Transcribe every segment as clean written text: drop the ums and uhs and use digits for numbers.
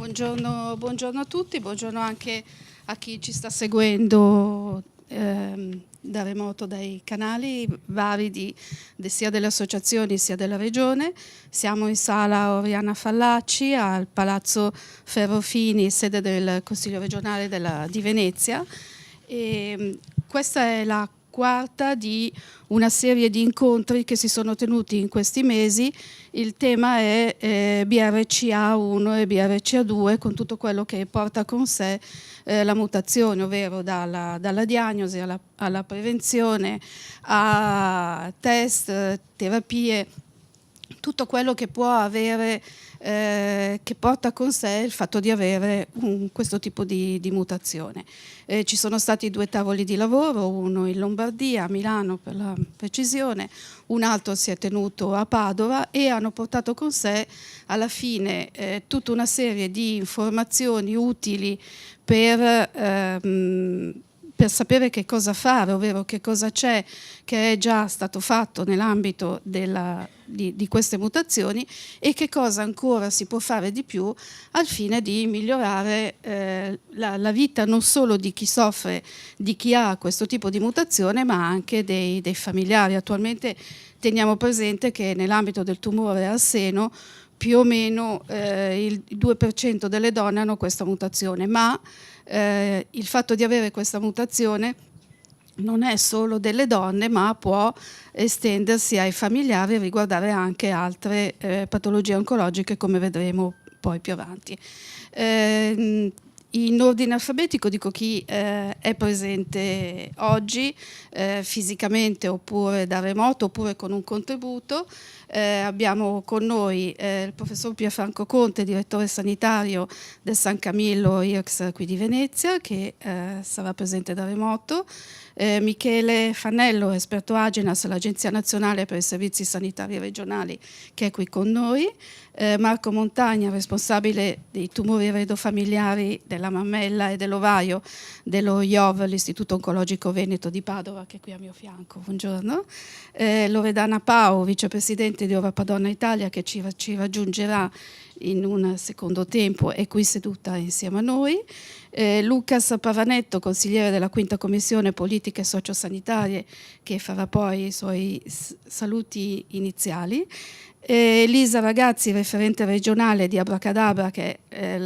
Buongiorno a tutti, buongiorno anche a chi ci sta seguendo da remoto dai canali vari sia delle associazioni sia della Regione. Siamo in sala Oriana Fallaci al Palazzo Ferrofini, sede del Consiglio regionale di Venezia. E questa è la quarta di una serie di incontri che si sono tenuti in questi mesi. Il tema è BRCA1 e BRCA2, con tutto quello che porta con sé la mutazione, ovvero dalla diagnosi alla prevenzione, a test, terapie, tutto quello che può avere, che porta con sé il fatto di avere questo tipo di mutazione. Ci sono stati 2 tavoli di lavoro, uno in Lombardia, a Milano per la precisione, un altro si è tenuto a Padova e hanno portato con sé alla fine tutta una serie di informazioni utili per sapere che cosa fare, ovvero che cosa c'è che è già stato fatto nell'ambito di queste mutazioni e che cosa ancora si può fare di più al fine di migliorare la vita non solo di chi soffre, di chi ha questo tipo di mutazione, ma anche dei familiari. Attualmente teniamo presente che nell'ambito del tumore al seno più o meno il 2% delle donne hanno questa mutazione, ma il fatto di avere questa mutazione non è solo delle donne, ma può estendersi ai familiari e riguardare anche altre patologie oncologiche, come vedremo poi più avanti. In ordine alfabetico dico chi è presente oggi fisicamente oppure da remoto oppure con un contributo. Abbiamo con noi il professor Pierfranco Conte, direttore sanitario del San Camillo IRCS qui di Venezia, che sarà presente da remoto. Michele Fanello, esperto Agenas, l'Agenzia Nazionale per i Servizi Sanitari Regionali, che è qui con noi. Marco Montagna, responsabile dei tumori eredofamiliari della mammella e dell'ovaio dello IOV, l'Istituto Oncologico Veneto di Padova, che è qui a mio fianco. Buongiorno. Loredana Pau, vicepresidente di Ova Padonna Italia, che ci raggiungerà in un secondo tempo, è qui seduta insieme a noi. Lucas Pavanetto, consigliere della Quinta Commissione Politiche Sociosanitarie, che farà poi i suoi saluti iniziali. Elisa Ragazzi, referente regionale di Abracadabra, che è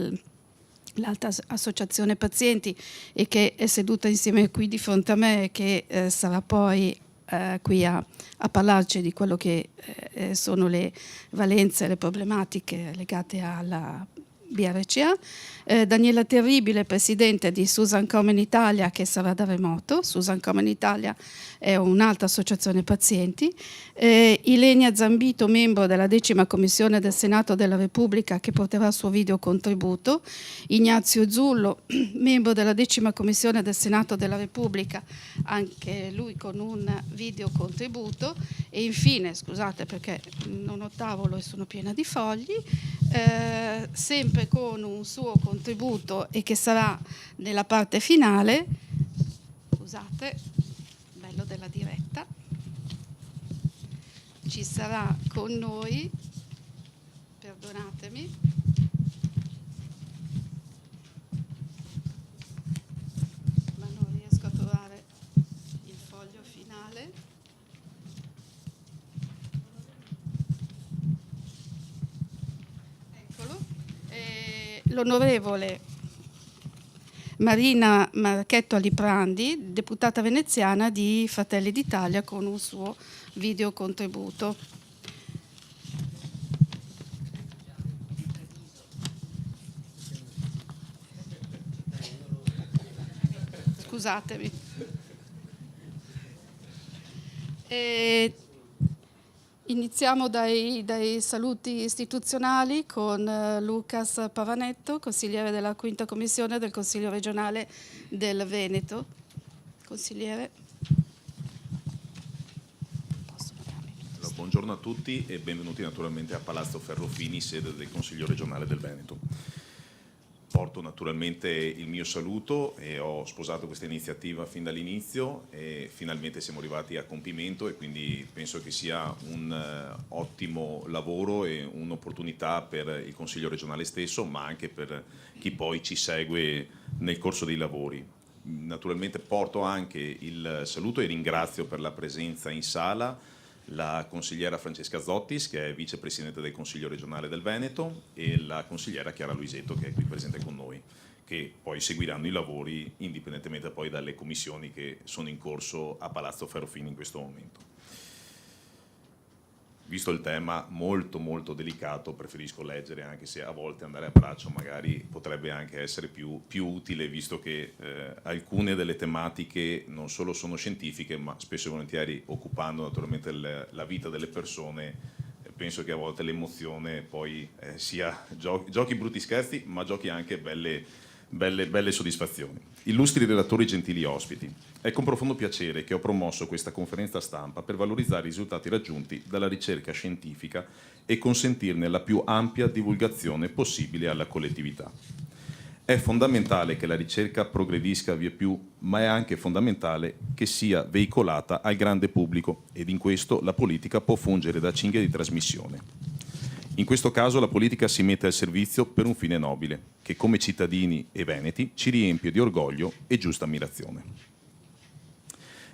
l'altra associazione pazienti e che è seduta insieme qui di fronte a me e che sarà poi qui a parlarci di quello che sono le valenze e le problematiche legate alla BRCA. Daniela Terribile, presidente di Susan Komen Italia, che sarà da remoto. Susan Komen Italia è un'altra associazione pazienti. Ilenia Zambito, membro della 10ª Commissione del Senato della Repubblica, che porterà il suo video contributo. Ignazio Zullo, membro della 10ª Commissione del Senato della Repubblica, anche lui con un video contributo. E infine, scusate perché non ho tavolo e sono piena di fogli, sempre con un suo contributo e che sarà nella parte finale, scusate, bello della diretta, ci sarà con noi, perdonatemi, ma non riesco a trovare il foglio finale. Eccolo. L'onorevole Marina Marchetto Aliprandi, deputata veneziana di Fratelli d'Italia, con un suo video contributo. Scusatemi. Iniziamo dai saluti istituzionali con Lucas Pavanetto, consigliere della Quinta Commissione del Consiglio regionale del Veneto. Consigliere. Allora, buongiorno a tutti e benvenuti naturalmente a Palazzo Ferrofini, sede del Consiglio regionale del Veneto. porto naturalmente il mio saluto e ho sposato questa iniziativa fin dall'inizio e finalmente siamo arrivati a compimento e quindi penso che sia un ottimo lavoro e un'opportunità per il Consiglio regionale stesso, ma anche per chi poi ci segue nel corso dei lavori. Naturalmente porto anche il saluto e ringrazio per la presenza in sala la consigliera Francesca Zottis, che è vicepresidente del Consiglio regionale del Veneto, e la consigliera Chiara Luisetto, che è qui presente con noi, che poi seguiranno i lavori indipendentemente poi dalle commissioni che sono in corso a Palazzo Ferrofini in questo momento. Visto il tema molto molto delicato, preferisco leggere, anche se a volte andare a braccio magari potrebbe anche essere più utile, visto che alcune delle tematiche non solo sono scientifiche, ma spesso e volentieri occupando naturalmente la vita delle persone, penso che a volte l'emozione poi sia giochi brutti scherzi, ma giochi anche belle soddisfazioni. Illustri relatori, gentili ospiti, è con profondo piacere che ho promosso questa conferenza stampa per valorizzare i risultati raggiunti dalla ricerca scientifica e consentirne la più ampia divulgazione possibile alla collettività. È fondamentale che la ricerca progredisca via più, ma è anche fondamentale che sia veicolata al grande pubblico ed in questo la politica può fungere da cinghia di trasmissione. In questo caso la politica si mette al servizio per un fine nobile, che come cittadini e veneti ci riempie di orgoglio e giusta ammirazione.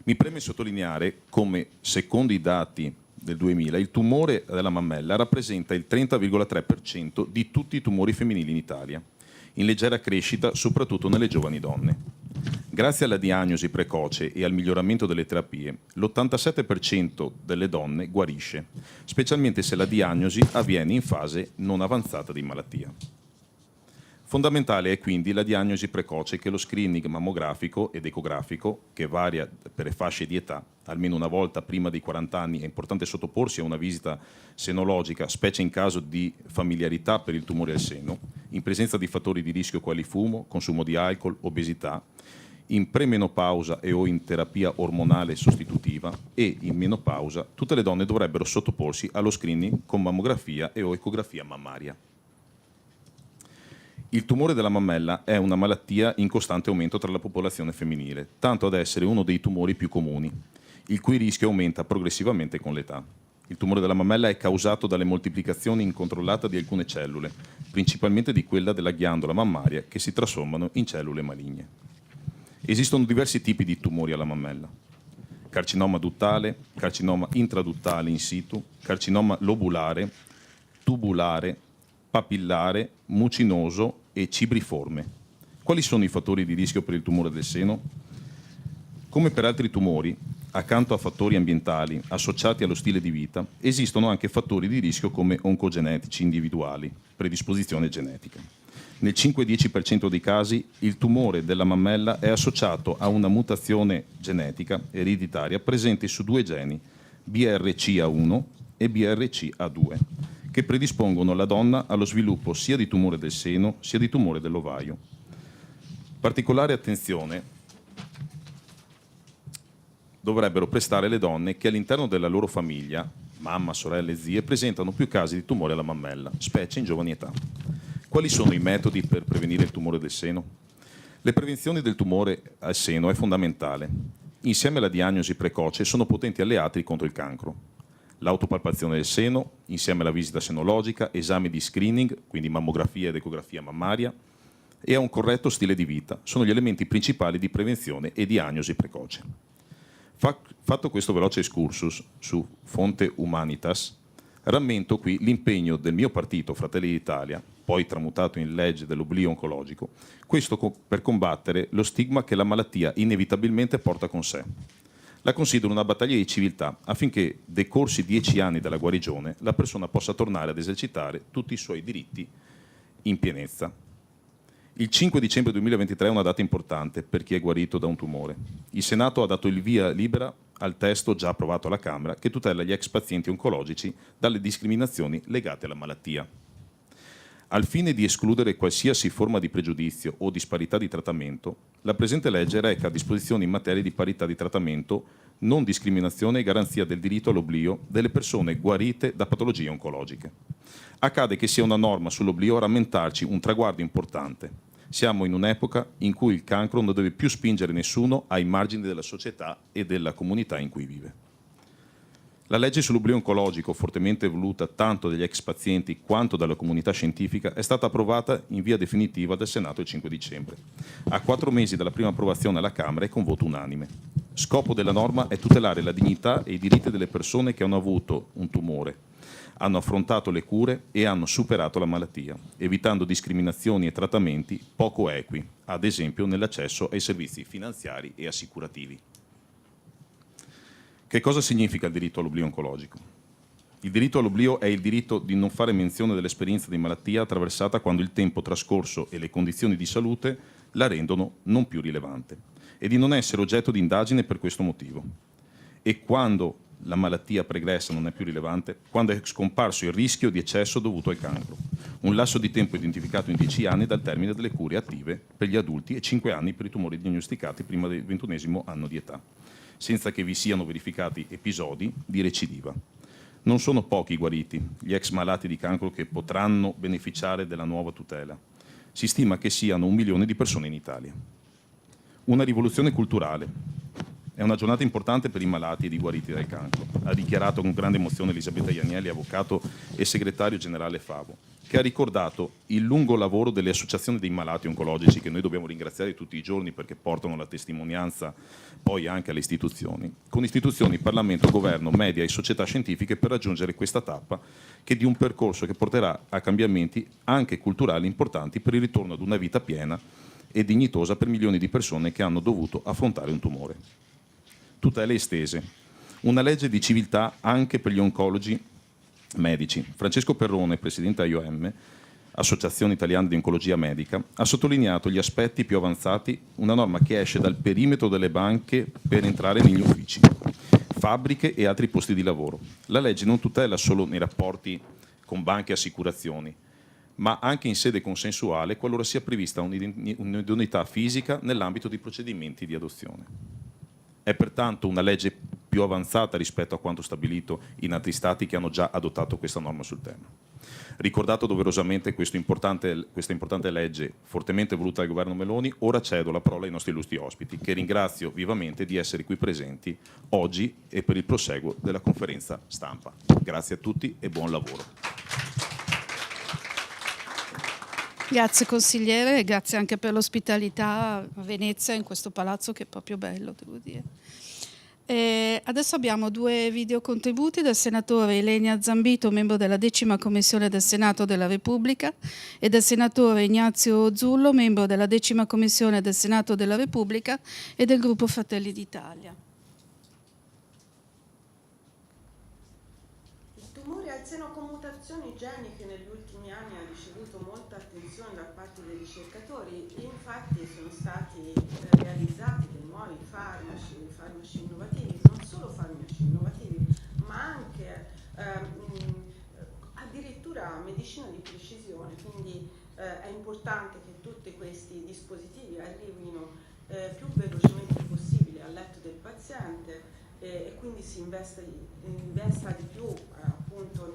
Mi preme sottolineare come, secondo i dati del 2000, il tumore della mammella rappresenta il 30,3% di tutti i tumori femminili in Italia, in leggera crescita soprattutto nelle giovani donne. Grazie alla diagnosi precoce e al miglioramento delle terapie, l'87% delle donne guarisce, specialmente se la diagnosi avviene in fase non avanzata di malattia. Fondamentale è quindi la diagnosi precoce che lo screening mammografico ed ecografico, che varia per le fasce di età, almeno una volta prima dei 40 anni è importante sottoporsi a una visita senologica, specie in caso di familiarità per il tumore al seno, in presenza di fattori di rischio quali fumo, consumo di alcol, obesità, in premenopausa e o in terapia ormonale sostitutiva e in menopausa, tutte le donne dovrebbero sottoporsi allo screening con mammografia e o ecografia mammaria. Il tumore della mammella è una malattia in costante aumento tra la popolazione femminile, tanto ad essere uno dei tumori più comuni, il cui rischio aumenta progressivamente con l'età. Il tumore della mammella è causato dalle moltiplicazioni incontrollate di alcune cellule, principalmente di quella della ghiandola mammaria, che si trasformano in cellule maligne. Esistono diversi tipi di tumori alla mammella: carcinoma duttale, carcinoma intraduttale in situ, carcinoma lobulare, tubulare, papillare, mucinoso e cibriforme. Quali sono i fattori di rischio per il tumore del seno? Come per altri tumori, accanto a fattori ambientali associati allo stile di vita, esistono anche fattori di rischio come oncogenetici individuali, predisposizione genetica. Nel 5-10% dei casi il tumore della mammella è associato a una mutazione genetica ereditaria presente su due geni, BRCA1 e BRCA2, che predispongono la donna allo sviluppo sia di tumore del seno sia di tumore dell'ovaio. Particolare attenzione dovrebbero prestare le donne che all'interno della loro famiglia, mamma, sorelle, zie, presentano più casi di tumore alla mammella, specie in giovani età. Quali sono i metodi per prevenire il tumore del seno? La prevenzione del tumore al seno è fondamentale. Insieme alla diagnosi precoce sono potenti alleati contro il cancro. L'autopalpazione del seno, insieme alla visita senologica, esami di screening, quindi mammografia ed ecografia mammaria, e a un corretto stile di vita, sono gli elementi principali di prevenzione e diagnosi precoce. Fatto questo veloce excursus su fonte Humanitas, rammento qui l'impegno del mio partito, Fratelli d'Italia, poi tramutato in legge dell'oblio oncologico, questo per combattere lo stigma che la malattia inevitabilmente porta con sé. La considero una battaglia di civiltà affinché, decorsi 10 anni dalla guarigione, la persona possa tornare ad esercitare tutti i suoi diritti in pienezza. Il 5 dicembre 2023 è una data importante per chi è guarito da un tumore. Il Senato ha dato il via libera al testo già approvato alla Camera che tutela gli ex pazienti oncologici dalle discriminazioni legate alla malattia. Al fine di escludere qualsiasi forma di pregiudizio o disparità di trattamento, la presente legge reca disposizioni in materia di parità di trattamento, non discriminazione e garanzia del diritto all'oblio delle persone guarite da patologie oncologiche. Accade che sia una norma sull'oblio a rammentarci un traguardo importante. Siamo in un'epoca in cui il cancro non deve più spingere nessuno ai margini della società e della comunità in cui vive. La legge sull'oblio oncologico, fortemente voluta tanto dagli ex pazienti quanto dalla comunità scientifica, è stata approvata in via definitiva dal Senato il 5 dicembre, a 4 mesi dalla prima approvazione alla Camera e con voto unanime. Scopo della norma è tutelare la dignità e i diritti delle persone che hanno avuto un tumore, hanno affrontato le cure e hanno superato la malattia, evitando discriminazioni e trattamenti poco equi, ad esempio nell'accesso ai servizi finanziari e assicurativi. Che cosa significa il diritto all'oblio oncologico? Il diritto all'oblio è il diritto di non fare menzione dell'esperienza di malattia attraversata quando il tempo trascorso e le condizioni di salute la rendono non più rilevante e di non essere oggetto di indagine per questo motivo. E quando la malattia pregressa non è più rilevante, quando è scomparso il rischio di eccesso dovuto al cancro, un lasso di tempo identificato in 10 anni dal termine delle cure attive per gli adulti e 5 anni per i tumori diagnosticati prima del 21° anno di età, senza che vi siano verificati episodi di recidiva. Non sono pochi i guariti, gli ex malati di cancro che potranno beneficiare della nuova tutela. Si stima che siano 1 milione di persone in Italia. Una rivoluzione culturale. È una giornata importante per i malati ed i guariti del cancro, ha dichiarato con grande emozione Elisabetta Ianielli, avvocato e segretario generale FAVO, che ha ricordato il lungo lavoro delle associazioni dei malati oncologici, che noi dobbiamo ringraziare tutti i giorni perché portano la testimonianza poi anche alle istituzioni, con istituzioni, Parlamento, Governo, media e società scientifiche per raggiungere questa tappa che di un percorso che porterà a cambiamenti anche culturali importanti per il ritorno ad una vita piena e dignitosa per milioni di persone che hanno dovuto affrontare un tumore. Tutele estese. Una legge di civiltà anche per gli oncologi medici. Francesco Perrone, presidente AIOM, Associazione Italiana di Oncologia Medica, ha sottolineato gli aspetti più avanzati, una norma che esce dal perimetro delle banche per entrare negli uffici, fabbriche e altri posti di lavoro. La legge non tutela solo nei rapporti con banche e assicurazioni, ma anche in sede consensuale qualora sia prevista un'idoneità fisica nell'ambito di procedimenti di adozione. È pertanto una legge più avanzata rispetto a quanto stabilito in altri Stati che hanno già adottato questa norma sul tema. Ricordato doverosamente questa importante legge fortemente voluta dal governo Meloni, ora cedo la parola ai nostri illustri ospiti, che ringrazio vivamente di essere qui presenti oggi e per il proseguo della conferenza stampa. Grazie a tutti e buon lavoro. Grazie consigliere e grazie anche per l'ospitalità a Venezia in questo palazzo che è proprio bello, devo dire. Adesso abbiamo 2 videocontributi del senatore Ilenia Zambito, membro della 10ª Commissione del Senato della Repubblica, e del senatore Ignazio Zullo, membro della 10ª Commissione del Senato della Repubblica e del gruppo Fratelli d'Italia. Il tumore al seno con mutazioni geniche negli ultimi anni ha ricevuto molta attenzione da parte dei ricercatori e infatti sono stati realizzati dei nuovi farmaci innovativi, non solo farmaci innovativi, ma anche addirittura medicina di precisione, quindi è importante che tutti questi dispositivi arrivino più velocemente possibile al letto del paziente e quindi si investa di più appunto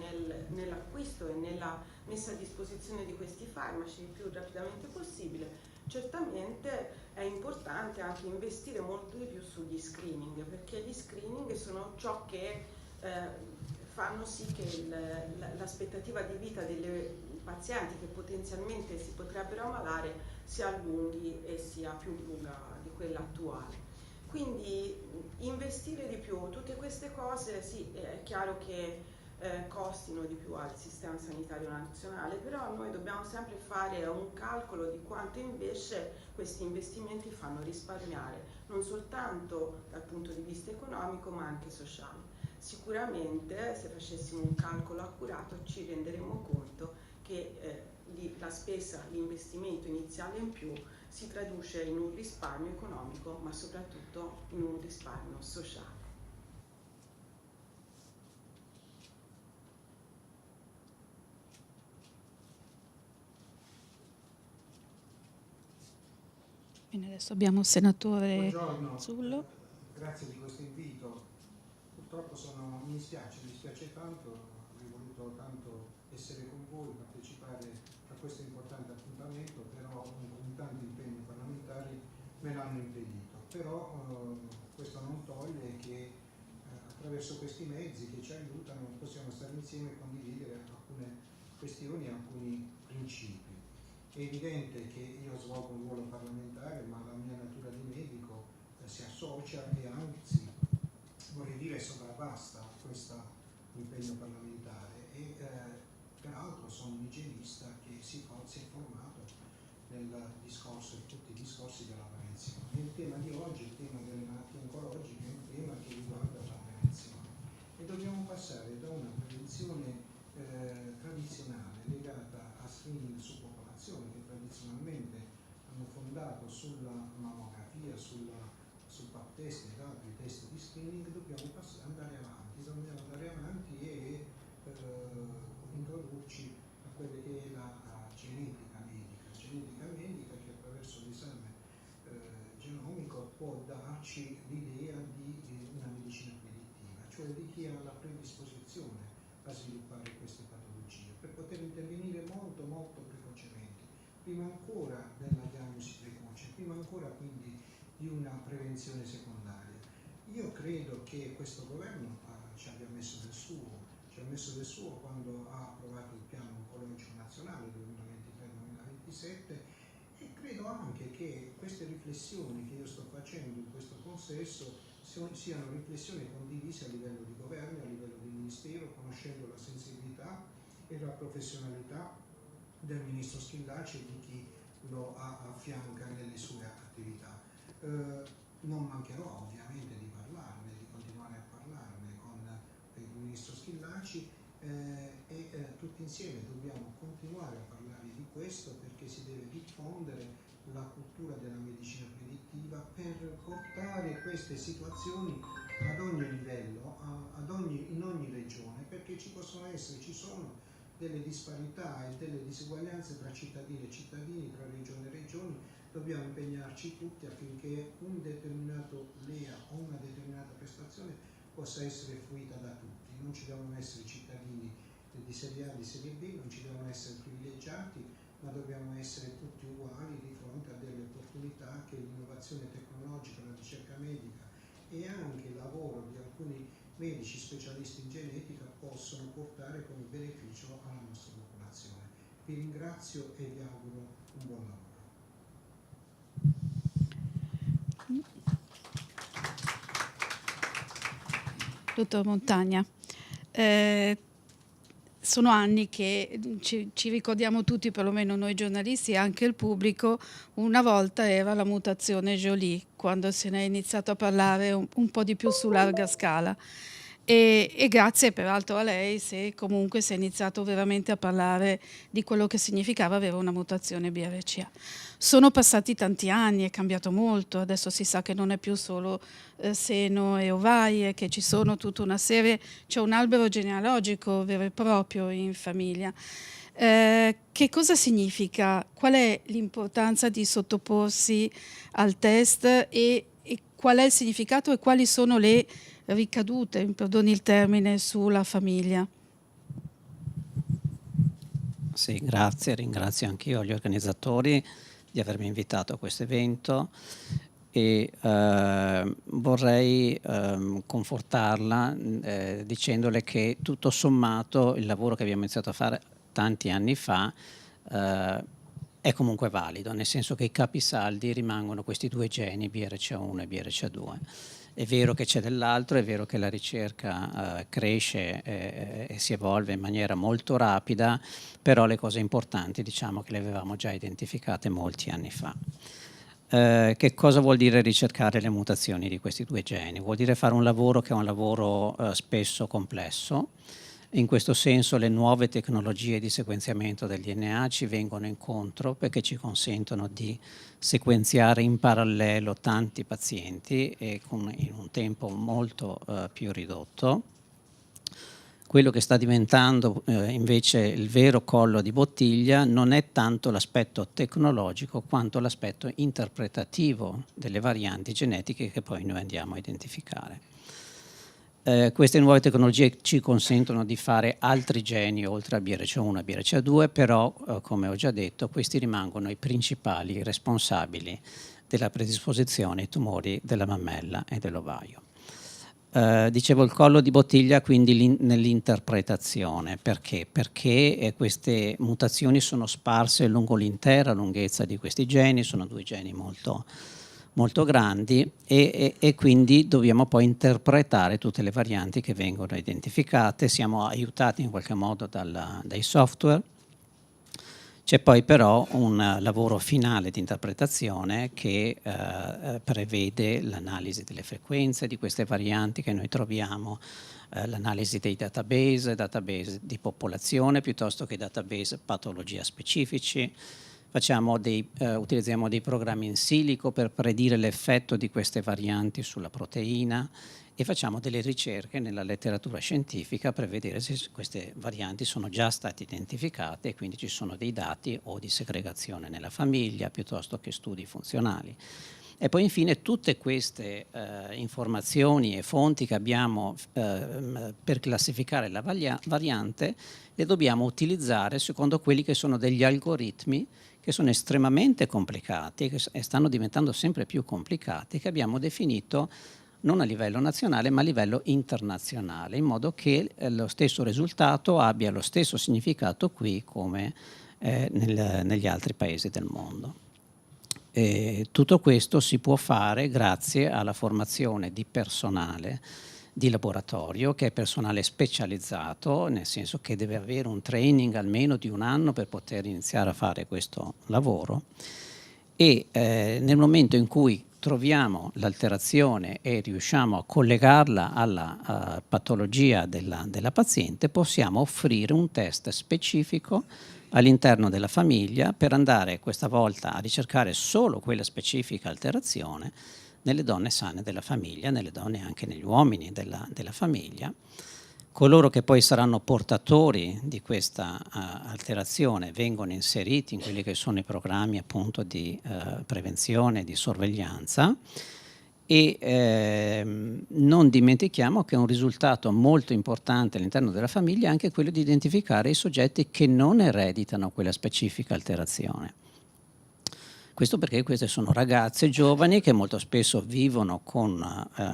nell'acquisto e nella messa a disposizione di questi farmaci il più rapidamente possibile. Certamente è importante anche investire molto di più sugli screening, perché gli screening sono ciò che fanno sì che l'aspettativa di vita delle pazienti che potenzialmente si potrebbero ammalare si allunghi e sia più lunga di quella attuale. Quindi investire di più, tutte queste cose sì, è chiaro che costino di più al sistema sanitario nazionale, però noi dobbiamo sempre fare un calcolo di quanto invece questi investimenti fanno risparmiare, non soltanto dal punto di vista economico ma anche sociale. Sicuramente se facessimo un calcolo accurato ci renderemo conto che la spesa, l'investimento iniziale in più si traduce in un risparmio economico ma soprattutto in un risparmio sociale. Bene, adesso abbiamo il senatore Buongiorno. Zullo. Grazie di questo invito. Purtroppo mi dispiace tanto, avrei voluto molto tanto essere con voi, partecipare a questo importante appuntamento, però con tanti impegni parlamentari me l'hanno impedito. Però questo non toglie che attraverso questi mezzi che ci aiutano possiamo stare insieme e condividere alcune questioni e alcuni principi. È evidente che io svolgo un ruolo parlamentare, ma la mia natura di medico si associa e anzi vorrei dire sovrapassa questo impegno parlamentare e peraltro sono un igienista che si è formato nel discorso e tutti i discorsi della prevenzione. E il tema di oggi, il tema delle malattie oncologiche, è un tema che riguarda la prevenzione e dobbiamo passare da una prevenzione tradizionale legata a screening su popolazione che tradizionalmente hanno fondato sulla mammografia, sul pap test ed altri test di screening. Dobbiamo andare avanti e introdurci a quella che è la genetica medica che attraverso l'esame genomico può darci l'idea di una medicina predittiva, cioè di chi ha la predisposizione a sviluppare queste patologie, per poter intervenire molto precocemente, prima ancora della diagnosi precoce, prima ancora quindi di una prevenzione secondaria. Io credo che questo governo ci abbia messo del suo quando ha approvato il piano oncologico nazionale 2023-2027 e credo anche che queste riflessioni che io sto facendo in questo consesso siano riflessioni condivise a livello di governo, a livello di ministero, conoscendo la sensibilità e la professionalità del ministro Schillaci e di chi lo affianca nelle sue attività. Non mancherò ovviamente di parlarne, di continuare a parlarne con il ministro Schillaci e tutti insieme dobbiamo continuare a parlare di questo perché si deve diffondere la cultura della medicina predittiva per portare queste situazioni ad ogni livello, in ogni regione, perché ci sono delle disparità e delle disuguaglianze tra cittadini e cittadini, tra regioni e regioni. Dobbiamo impegnarci tutti affinché un determinato LEA o una determinata prestazione possa essere fruita da tutti. Non ci devono essere cittadini di serie A, di serie B, non ci devono essere privilegiati, ma dobbiamo essere tutti uguali di fronte a delle opportunità che l'innovazione tecnologica, la ricerca medica e anche il lavoro di alcuni medici specialisti in genetica possono portare come beneficio alla nostra popolazione. Vi ringrazio e vi auguro un buon lavoro. Dottor Montagna, sono anni che ci ricordiamo tutti, perlomeno noi giornalisti e anche il pubblico, una volta era la mutazione Jolie, quando se ne è iniziato a parlare un po' di più su larga scala. E grazie peraltro a lei se comunque si è iniziato veramente a parlare di quello che significava avere una mutazione BRCA. Sono passati tanti anni, è cambiato molto, adesso si sa che non è più solo seno e ovarie, che ci sono tutta una serie, c'è un albero genealogico vero e proprio in famiglia. Che cosa significa? Qual è l'importanza di sottoporsi al test e qual è il significato e quali sono le ricadute, mi perdoni il termine, sulla famiglia? Sì, grazie, ringrazio anch'io gli organizzatori di avermi invitato a questo evento e vorrei confortarla dicendole che tutto sommato il lavoro che abbiamo iniziato a fare tanti anni fa è comunque valido, nel senso che i capisaldi rimangono questi due geni, BRCA1 e BRCA2. È vero che c'è dell'altro, è vero che la ricerca cresce e si evolve in maniera molto rapida, però le cose importanti diciamo che le avevamo già identificate molti anni fa. Che cosa vuol dire ricercare le mutazioni di questi due geni? Vuol dire fare un lavoro che è un lavoro spesso complesso. In questo senso le nuove tecnologie di sequenziamento del DNA ci vengono incontro perché ci consentono di sequenziare in parallelo tanti pazienti e in un tempo molto più ridotto. Quello che sta diventando invece il vero collo di bottiglia non è tanto l'aspetto tecnologico quanto l'aspetto interpretativo delle varianti genetiche che poi noi andiamo a identificare. Queste nuove tecnologie ci consentono di fare altri geni oltre a BRCA1 e BRCA2, però come ho già detto questi rimangono i principali responsabili della predisposizione ai tumori della mammella e dell'ovaio. Dicevo il collo di bottiglia quindi nell'interpretazione, perché? Perché queste mutazioni sono sparse lungo l'intera lunghezza di questi geni, sono 2 geni molto grandi e quindi dobbiamo poi interpretare tutte le varianti che vengono identificate, siamo aiutati in qualche modo dai software. C'è poi però un lavoro finale di interpretazione che prevede l'analisi delle frequenze di queste varianti che noi troviamo, l'analisi dei database di popolazione piuttosto che database patologia specifici. Utilizziamo dei programmi in silico per predire l'effetto di queste varianti sulla proteina e facciamo delle ricerche nella letteratura scientifica per vedere se queste varianti sono già state identificate e quindi ci sono dei dati o di segregazione nella famiglia piuttosto che studi funzionali. E poi infine tutte queste informazioni e fonti che abbiamo per classificare la variante le dobbiamo utilizzare secondo quelli che sono degli algoritmi che sono estremamente complicati e stanno diventando sempre più complicati, che abbiamo definito non a livello nazionale ma a livello internazionale, in modo che lo stesso risultato abbia lo stesso significato qui come negli altri paesi del mondo. Tutto questo si può fare grazie alla formazione di personale di laboratorio, che è personale specializzato, nel senso che deve avere un training almeno di 1 anno per poter iniziare a fare questo lavoro e nel momento in cui troviamo l'alterazione e riusciamo a collegarla alla patologia della paziente, possiamo offrire un test specifico all'interno della famiglia per andare questa volta a ricercare solo quella specifica alterazione nelle donne sane della famiglia, nelle donne e anche negli uomini della famiglia. Coloro che poi saranno portatori di questa alterazione vengono inseriti in quelli che sono i programmi appunto di prevenzione, di sorveglianza e non dimentichiamo che un risultato molto importante all'interno della famiglia è anche quello di identificare i soggetti che non ereditano quella specifica alterazione. Questo perché queste sono ragazze giovani che molto spesso vivono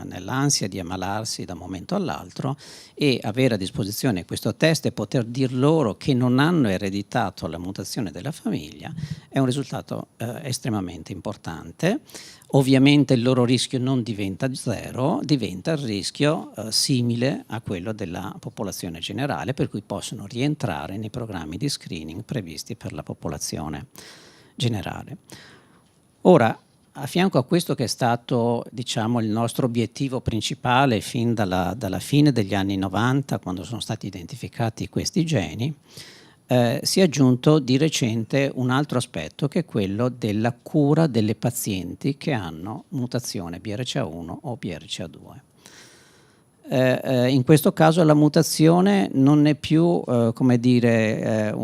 nell'ansia di ammalarsi da un momento all'altro e avere a disposizione questo test e poter dir loro che non hanno ereditato la mutazione della famiglia è un risultato estremamente importante. Ovviamente il loro rischio non diventa 0, diventa il rischio simile a quello della popolazione generale, per cui possono rientrare nei programmi di screening previsti per la popolazione generale. Ora, a fianco a questo che è stato, diciamo, il nostro obiettivo principale fin dalla fine degli anni 90, quando sono stati identificati questi geni, si è aggiunto di recente un altro aspetto che è quello della cura delle pazienti che hanno mutazione BRCA1 o BRCA2. In questo caso la mutazione non è più, come dire,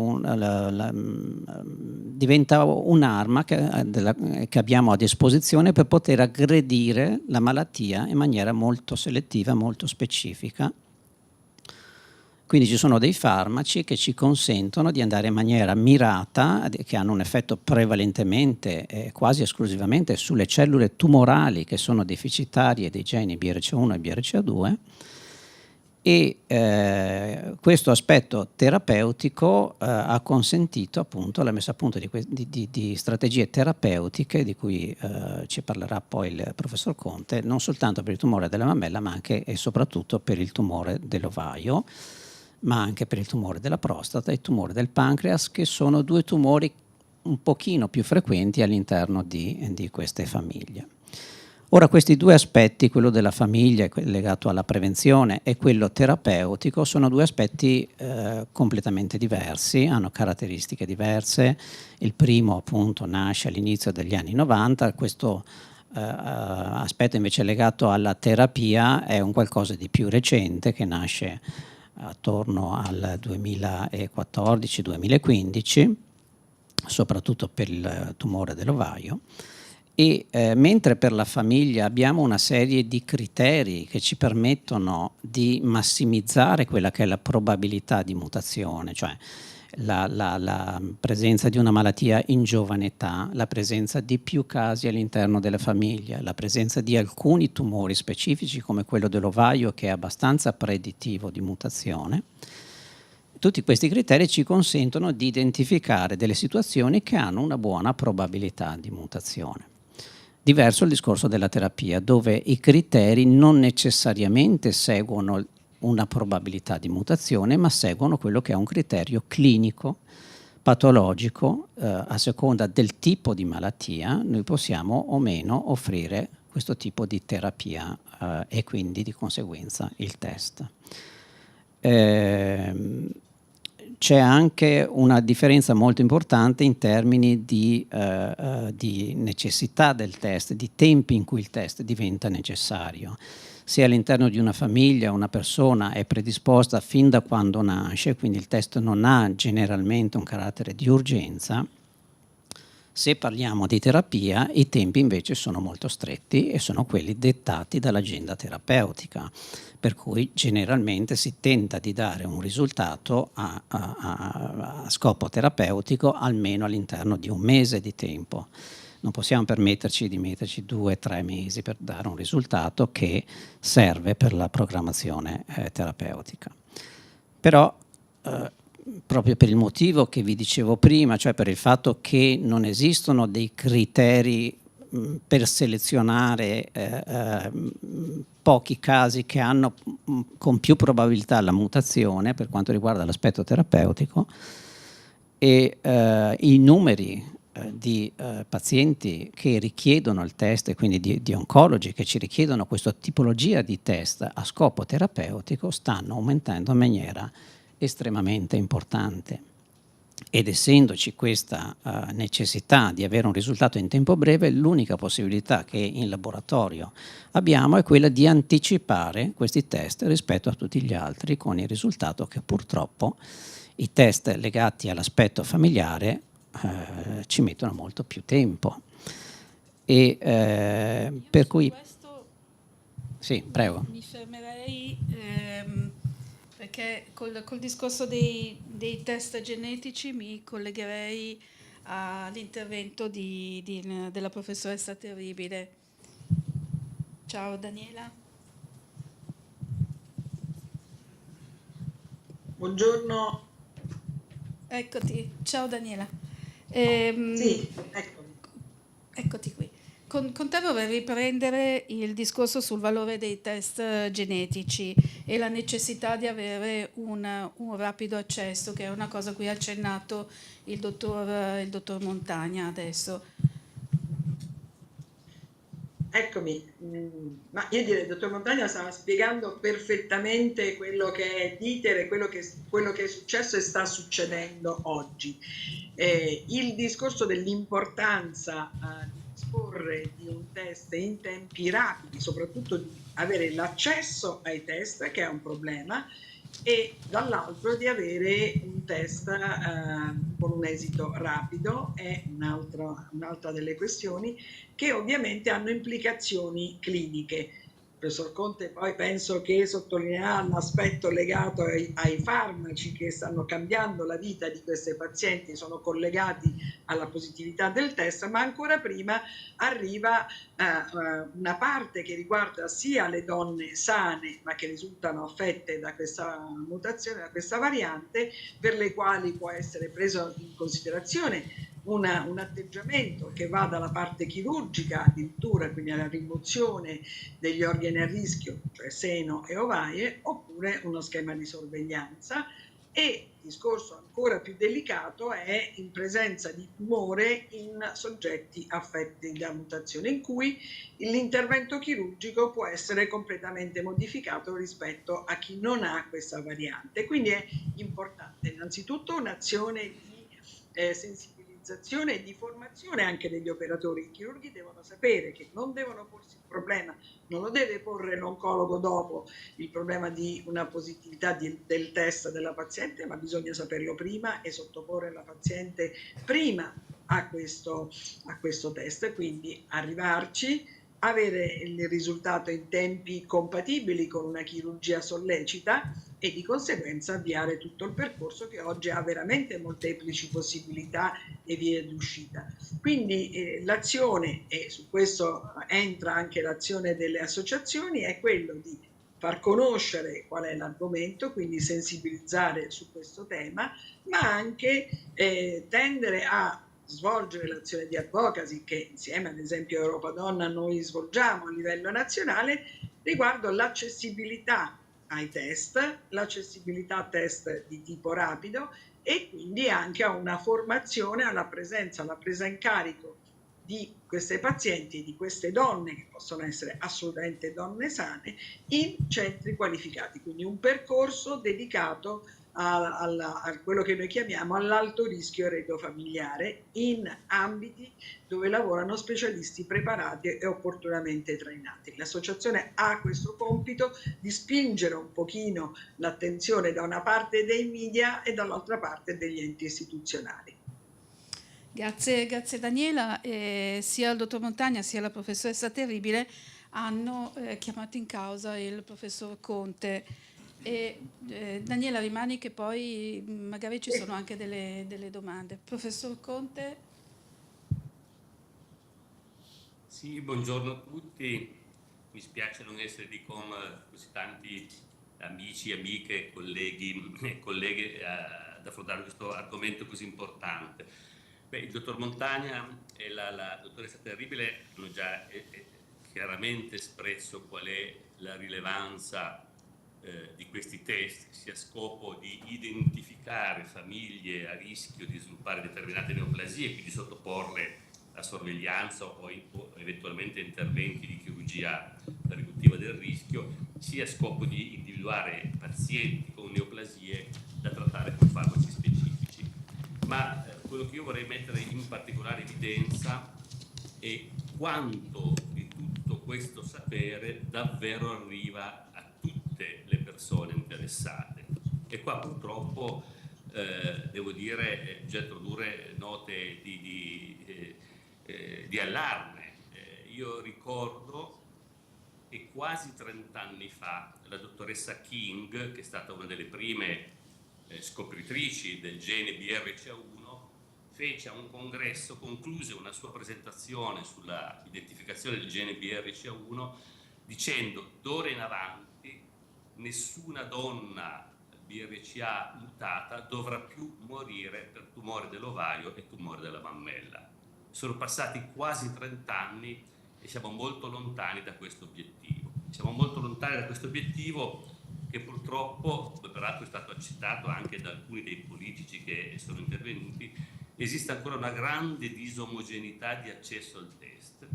diventa un'arma che abbiamo a disposizione per poter aggredire la malattia in maniera molto selettiva, molto specifica. Quindi ci sono dei farmaci che ci consentono di andare in maniera mirata, che hanno un effetto prevalentemente, quasi esclusivamente sulle cellule tumorali che sono deficitarie dei geni BRCA1 e BRCA2 e questo aspetto terapeutico ha consentito appunto la messa a punto di strategie terapeutiche di cui ci parlerà poi il professor Conte, non soltanto per il tumore della mammella ma anche e soprattutto per il tumore dell'ovaio, ma anche per il tumore della prostata e il tumore del pancreas, che sono 2 tumori un pochino più frequenti all'interno di queste famiglie. Ora questi 2 aspetti, quello della famiglia legato alla prevenzione e quello terapeutico, sono 2 aspetti completamente diversi, hanno caratteristiche diverse. Il primo appunto nasce all'inizio degli anni 90, questo aspetto invece legato alla terapia è un qualcosa di più recente che nasce attorno al 2014-2015, soprattutto per il tumore dell'ovaio. E mentre per la famiglia abbiamo una serie di criteri che ci permettono di massimizzare quella che è la probabilità di mutazione, cioè la presenza di una malattia in giovane età, la presenza di più casi all'interno della famiglia, la presenza di alcuni tumori specifici come quello dell'ovaio che è abbastanza predittivo di mutazione. Tutti questi criteri ci consentono di identificare delle situazioni che hanno una buona probabilità di mutazione. Diverso il discorso della terapia, dove i criteri non necessariamente seguono una probabilità di mutazione, ma seguono quello che è un criterio clinico, patologico, a seconda del tipo di malattia, noi possiamo o meno offrire questo tipo di terapia e quindi di conseguenza il test. C'è anche una differenza molto importante in termini di necessità del test, di tempi in cui il test diventa necessario. Se all'interno di una famiglia una persona è predisposta fin da quando nasce, quindi il test non ha generalmente un carattere di urgenza, se parliamo di terapia i tempi invece sono molto stretti e sono quelli dettati dall'agenda terapeutica, per cui generalmente si tenta di dare un risultato a scopo terapeutico almeno all'interno di un mese di tempo. Non possiamo permetterci di metterci 2 o 3 mesi per dare un risultato che serve per la programmazione terapeutica. Però proprio per il motivo che vi dicevo prima, cioè per il fatto che non esistono dei criteri per selezionare pochi casi che hanno con più probabilità la mutazione per quanto riguarda l'aspetto terapeutico, e i numeri di pazienti che richiedono il test e quindi di oncologi che ci richiedono questa tipologia di test a scopo terapeutico stanno aumentando in maniera estremamente importante, ed essendoci questa necessità di avere un risultato in tempo breve, l'unica possibilità che in laboratorio abbiamo è quella di anticipare questi test rispetto a tutti gli altri, con il risultato che purtroppo i test legati all'aspetto familiare ci mettono molto più tempo, e per cui sì, prego. Mi fermerei perché col discorso dei test genetici mi collegherei all'intervento della professoressa Terribile. Ciao Daniela. Buongiorno. Eccoti, ciao Daniela. Sì, eccomi. Eccoti qui. Con te vorrei riprendere il discorso sul valore dei test genetici e la necessità di avere un rapido accesso, che è una cosa a cui ha accennato il dottor Montagna adesso. Eccomi, ma io direi, il dottor Montagna stava spiegando perfettamente quello che è l'iter e quello che è successo e sta succedendo oggi. Il discorso dell'importanza di disporre di un test in tempi rapidi, soprattutto di avere l'accesso ai test, che è un problema, e dall'altro di avere un test con un esito rapido è un'altra delle questioni che ovviamente hanno implicazioni cliniche. Il professor Conte poi penso che sottolineerà l'aspetto legato ai farmaci che stanno cambiando la vita di questi pazienti, sono collegati alla positività del test, ma ancora prima arriva una parte che riguarda sia le donne sane ma che risultano affette da questa mutazione, da questa variante, per le quali può essere preso in considerazione un atteggiamento che va dalla parte chirurgica addirittura, quindi alla rimozione degli organi a rischio, cioè seno e ovaie, oppure uno schema di sorveglianza. E il discorso ancora più delicato è in presenza di tumore in soggetti affetti da mutazione, in cui l'intervento chirurgico può essere completamente modificato rispetto a chi non ha questa variante. Quindi è importante innanzitutto un'azione di sensibilizzazione e di formazione anche degli operatori. I chirurghi devono sapere che non devono porsi il problema, non lo deve porre l'oncologo dopo il problema di una positività del test della paziente, ma bisogna saperlo prima e sottoporre la paziente prima a questo test, quindi arrivarci, avere il risultato in tempi compatibili con una chirurgia sollecita e di conseguenza avviare tutto il percorso che oggi ha veramente molteplici possibilità e vie d'uscita. Quindi l'azione, e su questo entra anche l'azione delle associazioni, è quello di far conoscere qual è l'argomento, quindi sensibilizzare su questo tema, ma anche tendere a svolgere l'azione di advocacy che insieme ad esempio a Europa Donna noi svolgiamo a livello nazionale riguardo l'accessibilità ai test, l'accessibilità a test di tipo rapido e quindi anche a una formazione alla presenza, alla presa in carico di queste pazienti, di queste donne che possono essere assolutamente donne sane in centri qualificati, quindi un percorso dedicato a quello che noi chiamiamo all'alto rischio eredofamiliare in ambiti dove lavorano specialisti preparati e opportunamente trainati. L'associazione ha questo compito di spingere un pochino l'attenzione da una parte dei media e dall'altra parte degli enti istituzionali. Grazie Daniela, sia il dottor Montagna sia la professoressa Terribile hanno chiamato in causa il professor Conte. Daniela rimani che poi magari ci sono anche delle domande. Professor Conte? Sì, buongiorno a tutti, mi spiace non essere lì con così tanti amici, amiche, colleghi e colleghe ad affrontare questo argomento così importante. Beh, il dottor Montagna e la dottoressa Terribile hanno già chiaramente espresso qual è la rilevanza di questi test, sia a scopo di identificare famiglie a rischio di sviluppare determinate neoplasie e quindi sottoporle a sorveglianza o eventualmente interventi di chirurgia riduttiva del rischio, sia a scopo di individuare pazienti con neoplasie da trattare con farmaci specifici. Ma quello che io vorrei mettere in particolare evidenza è quanto di tutto questo sapere davvero arriva a tutte le persone interessate. E qua purtroppo devo dire, bisogna introdurre note di allarme. Io ricordo che quasi 30 anni fa la dottoressa King, che è stata una delle prime scopritrici del gene BRCA1, fece a un congresso, concluse una sua presentazione sulla identificazione del gene BRCA1 dicendo: d'ora in avanti nessuna donna BRCA mutata dovrà più morire per tumore dell'ovario e tumore della mammella. Sono passati quasi 30 anni e siamo molto lontani da questo obiettivo. Siamo molto lontani da questo obiettivo che purtroppo, peraltro è stato accettato anche da alcuni dei politici che sono intervenuti. Esiste ancora una grande disomogeneità di accesso al test,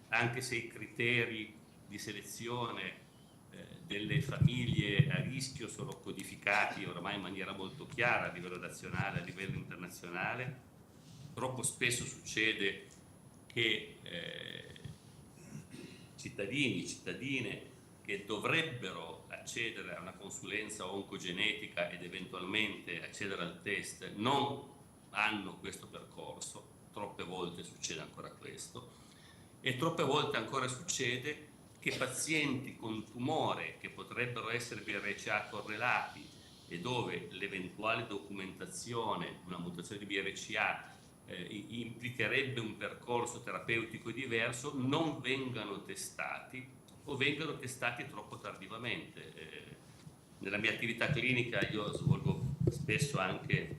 anche se i criteri di selezione delle famiglie a rischio sono codificati oramai in maniera molto chiara a livello nazionale, a livello internazionale. Troppo spesso succede che cittadini, cittadine che dovrebbero accedere a una consulenza oncogenetica ed eventualmente accedere al test non hanno questo percorso. Troppe volte succede ancora questo e troppe volte ancora succede che pazienti con tumore che potrebbero essere BRCA correlati e dove l'eventuale documentazione, una mutazione di BRCA implicherebbe un percorso terapeutico diverso, non vengano testati o vengano testati troppo tardivamente. Nella mia attività clinica io svolgo spesso anche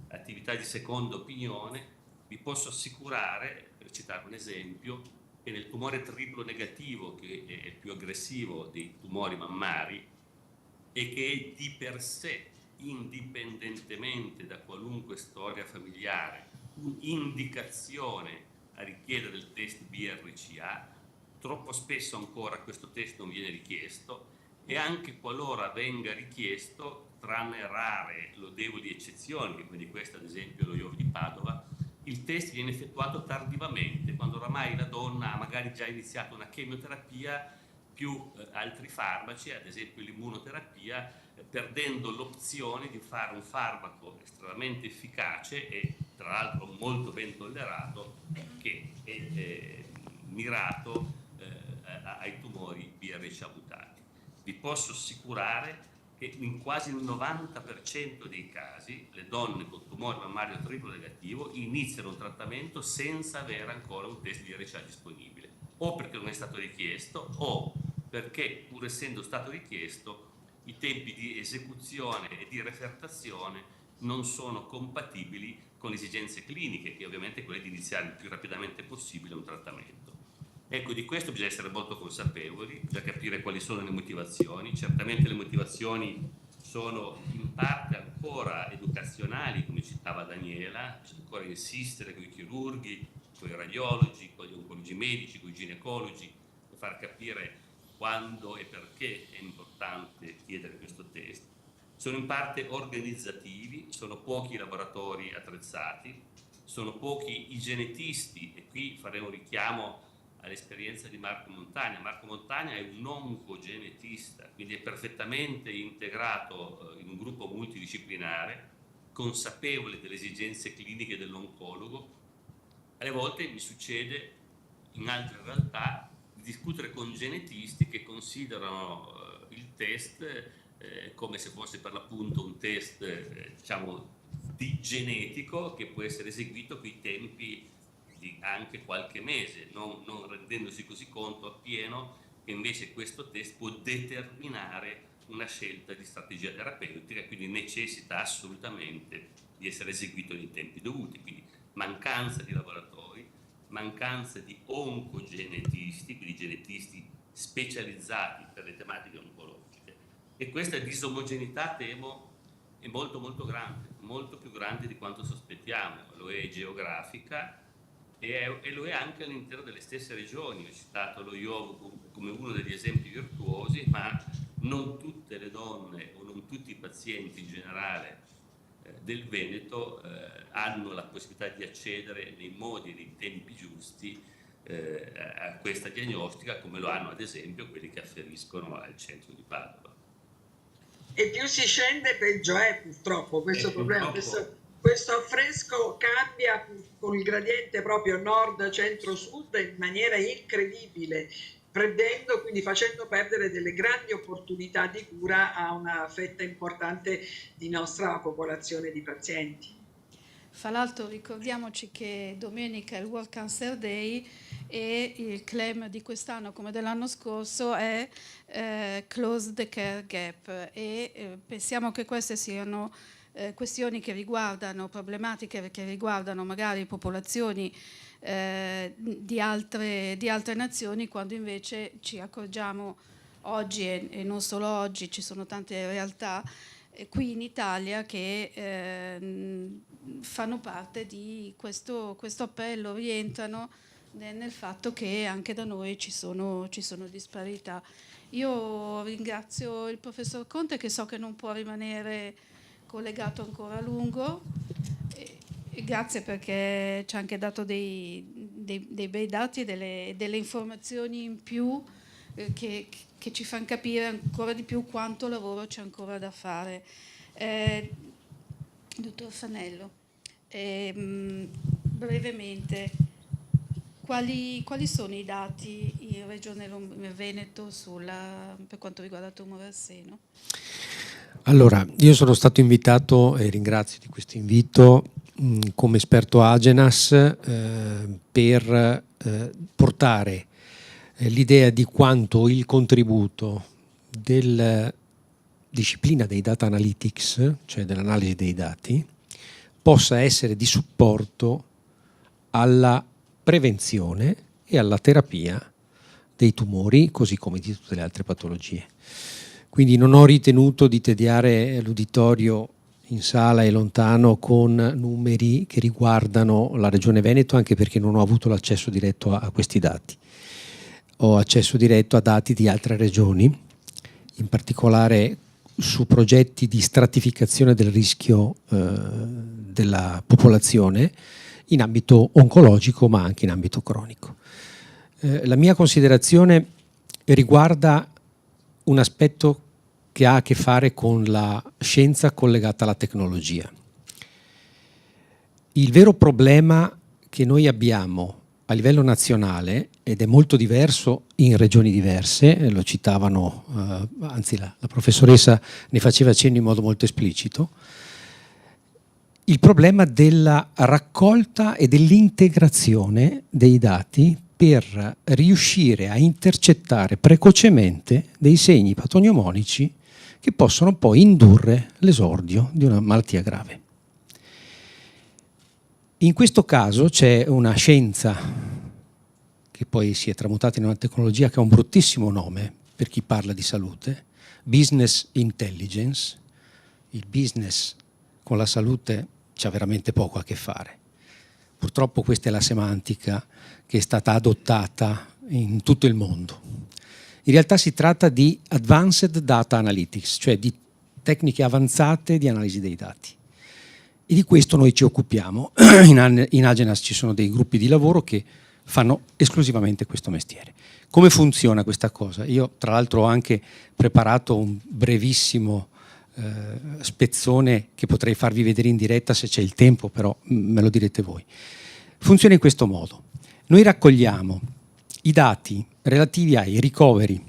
attività di seconda opinione. Vi posso assicurare, per citare un esempio, che nel tumore triplo negativo, che è il più aggressivo dei tumori mammari e che è di per sé, indipendentemente da qualunque storia familiare, un'indicazione a richiedere il test BRCA, troppo spesso ancora questo test non viene richiesto e anche qualora venga richiesto, tranne rare lodevoli eccezioni, come di questa ad esempio lo IOV di Padova, il test viene effettuato tardivamente, quando oramai la donna ha magari già iniziato una chemioterapia più altri farmaci, ad esempio l'immunoterapia, perdendo l'opzione di fare un farmaco estremamente efficace e tra l'altro molto ben tollerato, che è mirato ai tumori BRCA mutati. Vi posso assicurare che in quasi il 90% dei casi le donne con tumore mammario triplo negativo iniziano un trattamento senza avere ancora un test BRCA disponibile, o perché non è stato richiesto o perché, pur essendo stato richiesto, i tempi di esecuzione e di refertazione non sono compatibili con le esigenze cliniche, che ovviamente è quelle di iniziare il più rapidamente possibile un trattamento. Ecco, di questo bisogna essere molto consapevoli, bisogna capire quali sono le motivazioni. Certamente le motivazioni sono in parte ancora educazionali, come citava Daniela, bisogna ancora insistere con i chirurghi, con i radiologi, con gli oncologi medici, con i ginecologi, per far capire quando e perché è importante chiedere questo test. Sono in parte organizzativi, sono pochi i laboratori attrezzati, sono pochi i genetisti, e qui faremo richiamo all'esperienza di Marco Montagna. Marco Montagna è un oncogenetista, quindi è perfettamente integrato in un gruppo multidisciplinare, consapevole delle esigenze cliniche dell'oncologo. Alle volte mi succede, in altre realtà, di discutere con genetisti che considerano il test come se fosse per l'appunto un test diciamo di genetico, che può essere eseguito con i tempi di anche qualche mese, non rendendosi così conto appieno che invece questo test può determinare una scelta di strategia terapeutica e quindi necessita assolutamente di essere eseguito nei tempi dovuti. Quindi mancanza di laboratori, mancanza di oncogenetisti, quindi genetisti specializzati per le tematiche oncologiche, e questa disomogeneità, temo, è molto molto grande, molto più grande di quanto sospettiamo. Lo è geografica e lo è anche all'interno delle stesse regioni. Ho citato lo Iovo come uno degli esempi virtuosi, ma non tutte le donne o non tutti i pazienti in generale del Veneto hanno la possibilità di accedere nei modi e nei tempi giusti a questa diagnostica, come lo hanno ad esempio quelli che afferiscono al centro di Padova. E più si scende peggio è, purtroppo, questo problema. Questo affresco cambia con il gradiente proprio nord, centro, sud in maniera incredibile, prendendo, quindi facendo perdere delle grandi opportunità di cura a una fetta importante di nostra popolazione di pazienti. Fra l'altro ricordiamoci che domenica è il World Cancer Day e il claim di quest'anno come dell'anno scorso è Close the Care Gap, e pensiamo che queste siano questioni che riguardano, problematiche che riguardano magari popolazioni di altre nazioni, quando invece ci accorgiamo oggi, e non solo oggi, ci sono tante realtà qui in Italia che fanno parte di questo appello, rientrano nel fatto che anche da noi ci sono disparità. Io ringrazio il professor Conte, che so che non può rimanere collegato ancora a lungo, e grazie perché ci ha anche dato dei bei dati e delle informazioni in più che ci fanno capire ancora di più quanto lavoro c'è ancora da fare. Dottor Fanello, brevemente, quali sono i dati in Regione Veneto per quanto riguarda il tumore al seno? Allora, io sono stato invitato, e ringrazio di questo invito, come esperto Agenas per portare l'idea di quanto il contributo della disciplina dei data analytics, cioè dell'analisi dei dati, possa essere di supporto alla prevenzione e alla terapia dei tumori, così come di tutte le altre patologie. Quindi non ho ritenuto di tediare l'uditorio in sala e lontano con numeri che riguardano la Regione Veneto, anche perché non ho avuto l'accesso diretto a questi dati. Ho accesso diretto a dati di altre regioni, in particolare su progetti di stratificazione del rischio della popolazione in ambito oncologico, ma anche in ambito cronico. La mia considerazione riguarda un aspetto che ha a che fare con la scienza collegata alla tecnologia. Il vero problema che noi abbiamo a livello nazionale, ed è molto diverso in regioni diverse, lo citavano, anzi la professoressa ne faceva cenno in modo molto esplicito, il problema della raccolta e dell'integrazione dei dati per riuscire a intercettare precocemente dei segni patognomonici che possono poi indurre l'esordio di una malattia grave. In questo caso c'è una scienza che poi si è tramutata in una tecnologia che ha un bruttissimo nome per chi parla di salute, business intelligence. Il business con la salute c'ha veramente poco a che fare. Purtroppo questa è la semantica che è stata adottata in tutto il mondo. In realtà si tratta di advanced data analytics, cioè di tecniche avanzate di analisi dei dati. E di questo noi ci occupiamo. In Agenas ci sono dei gruppi di lavoro che fanno esclusivamente questo mestiere. Come funziona questa cosa? Io tra l'altro ho anche preparato un brevissimo spezzone che potrei farvi vedere in diretta se c'è il tempo, però me lo direte voi. Funziona in questo modo. Noi raccogliamo i dati relativi ai ricoveri,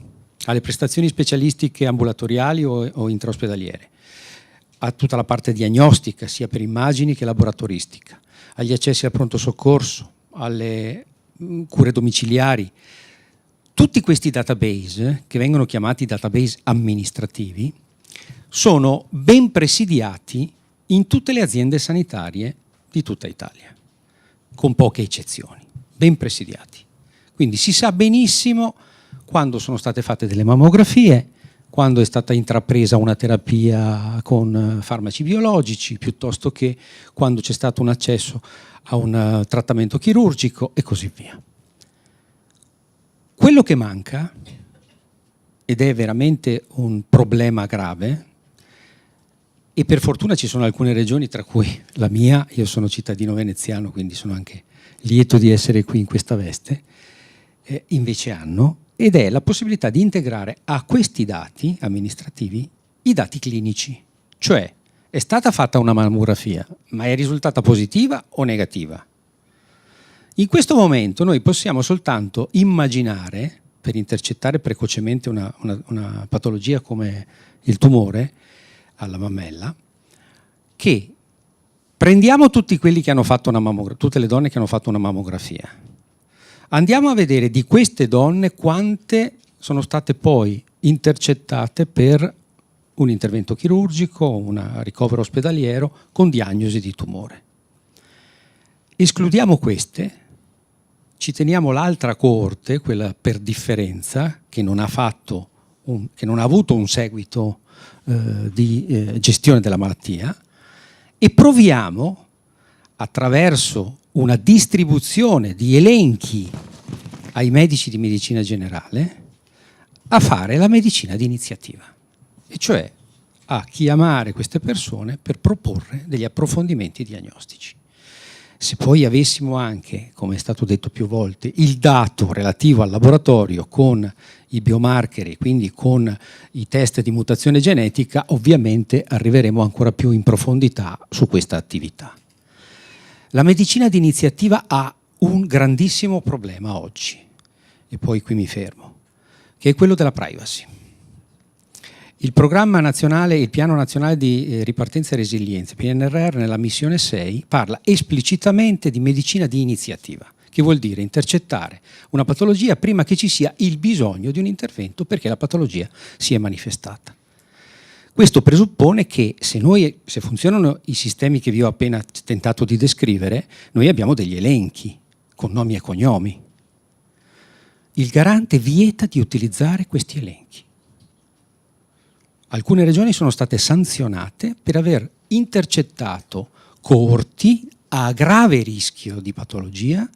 alle prestazioni specialistiche ambulatoriali o intraospedaliere, a tutta la parte diagnostica, sia per immagini che laboratoristica, agli accessi al pronto soccorso, alle cure domiciliari. Tutti questi database, che vengono chiamati database amministrativi, sono ben presidiati in tutte le aziende sanitarie di tutta Italia, con poche eccezioni, ben presidiati. Quindi si sa benissimo quando sono state fatte delle mammografie, quando è stata intrapresa una terapia con farmaci biologici, piuttosto che quando c'è stato un accesso a un trattamento chirurgico e così via. Quello che manca, ed è veramente un problema grave, e per fortuna ci sono alcune regioni, tra cui la mia, io sono cittadino veneziano, quindi sono anche lieto di essere qui in questa veste, invece hanno, ed è la possibilità di integrare a questi dati amministrativi i dati clinici. Cioè, è stata fatta una mammografia, ma è risultata positiva o negativa? In questo momento noi possiamo soltanto immaginare, per intercettare precocemente una patologia come il tumore alla mammella, che prendiamo tutti quelli che hanno fatto una mammografia, tutte le donne che hanno fatto una mammografia, andiamo a vedere di queste donne quante sono state poi intercettate per un intervento chirurgico, un ricovero ospedaliero con diagnosi di tumore. Escludiamo queste, ci teniamo l'altra coorte, quella per differenza, che non ha avuto un seguito di gestione della malattia, e proviamo attraverso una distribuzione di elenchi ai medici di medicina generale a fare la medicina di iniziativa, e cioè a chiamare queste persone per proporre degli approfondimenti diagnostici. Se poi avessimo anche, come è stato detto più volte, il dato relativo al laboratorio con i biomarker e quindi con i test di mutazione genetica, ovviamente arriveremo ancora più in profondità su questa attività. La medicina di iniziativa ha un grandissimo problema oggi, e poi qui mi fermo, che è quello della privacy. Il programma nazionale, il piano nazionale di ripartenza e resilienza, PNRR, nella missione 6, parla esplicitamente di medicina di iniziativa, che vuol dire intercettare una patologia prima che ci sia il bisogno di un intervento perché la patologia si è manifestata. Questo presuppone che se funzionano i sistemi che vi ho appena tentato di descrivere, noi abbiamo degli elenchi con nomi e cognomi. Il garante vieta di utilizzare questi elenchi. Alcune regioni sono state sanzionate per aver intercettato coorti a grave rischio di patologia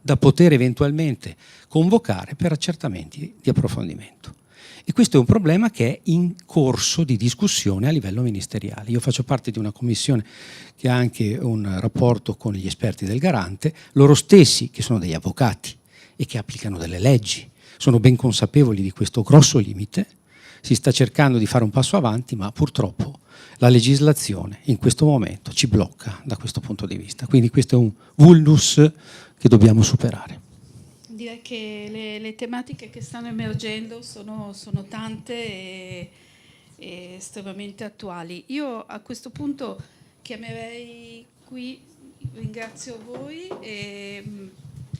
da poter eventualmente convocare per accertamenti di approfondimento. E questo è un problema che è in corso di discussione a livello ministeriale. Io faccio parte di una commissione che ha anche un rapporto con gli esperti del garante, loro stessi, che sono degli avvocati e che applicano delle leggi, sono ben consapevoli di questo grosso limite. Si sta cercando di fare un passo avanti, ma purtroppo La legislazione in questo momento ci blocca da questo punto di vista, quindi questo è un vulnus che dobbiamo superare. Direi che le tematiche che stanno emergendo sono tante e estremamente attuali. Io a questo punto chiamerei qui, ringrazio voi e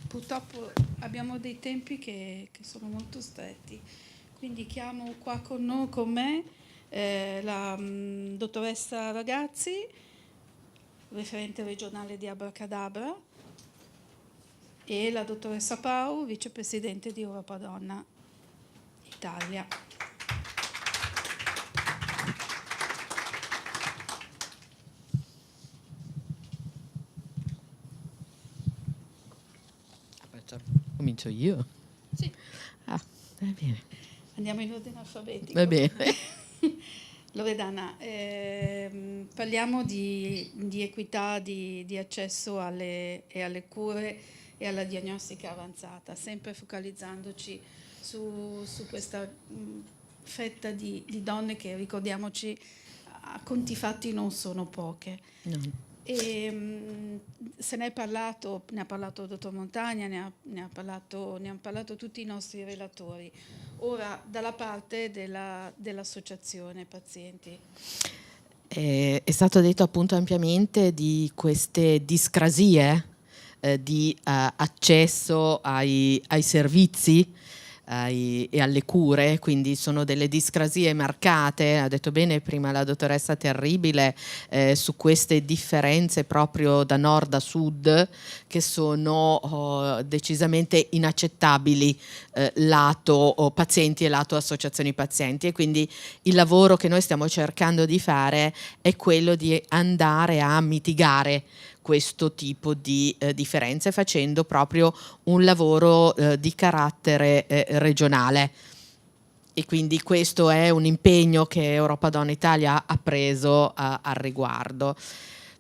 purtroppo abbiamo dei tempi che sono molto stretti, quindi chiamo qua con me la dottoressa Ragazzi, referente regionale di Abracadabra, e la dottoressa Pau, vicepresidente di Europa Donna Italia. Comincio io? Sì. Ah, va bene. Andiamo in ordine alfabetico. Va bene. Loredana, parliamo di equità di accesso alle cure e alla diagnostica avanzata, sempre focalizzandoci su questa fetta di donne che, ricordiamoci, a conti fatti non sono poche. No. E, se ne ha parlato il dottor Montagna, ne hanno parlato tutti i nostri relatori. Ora dalla parte dell'associazione pazienti. È stato detto appunto ampiamente di queste discrasie di accesso ai servizi e alle cure, quindi sono delle discrasie marcate, ha detto bene prima la dottoressa Terribile, su queste differenze proprio da nord a sud che sono decisamente inaccettabili lato pazienti e lato associazioni pazienti, e quindi il lavoro che noi stiamo cercando di fare è quello di andare a mitigare questo tipo di differenze, facendo proprio un lavoro di carattere regionale. E quindi questo è un impegno che Europa Donna Italia ha preso al riguardo.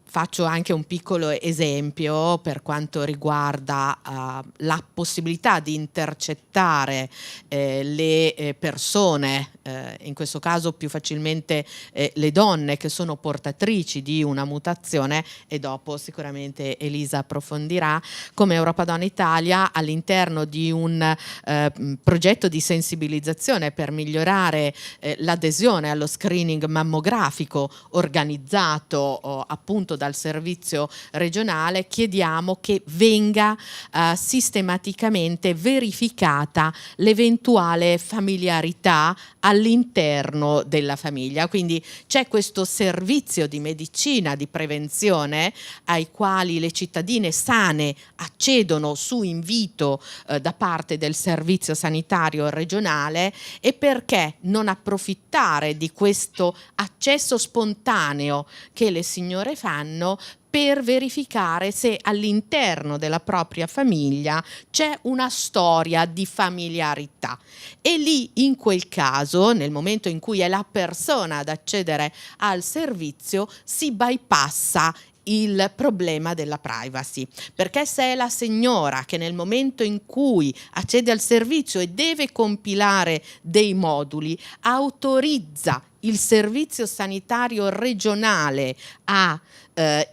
Faccio anche un piccolo esempio per quanto riguarda la possibilità di intercettare le persone, in questo caso più facilmente le donne che sono portatrici di una mutazione, e dopo sicuramente Elisa approfondirà. Come Europa Donna Italia, all'interno di un progetto di sensibilizzazione per migliorare l'adesione allo screening mammografico organizzato appunto dal servizio regionale, chiediamo che venga sistematicamente verificata l'eventuale familiarità all'interno della famiglia. Quindi c'è questo servizio di medicina di prevenzione ai quali le cittadine sane accedono su invito da parte del servizio sanitario regionale, e perché non approfittare di questo accesso spontaneo che le signore fanno per verificare se all'interno della propria famiglia c'è una storia di familiarità. E lì, in quel caso, nel momento in cui è la persona ad accedere al servizio, si bypassa il problema della privacy, perché se è la signora che nel momento in cui accede al servizio e deve compilare dei moduli, autorizza il servizio sanitario regionale a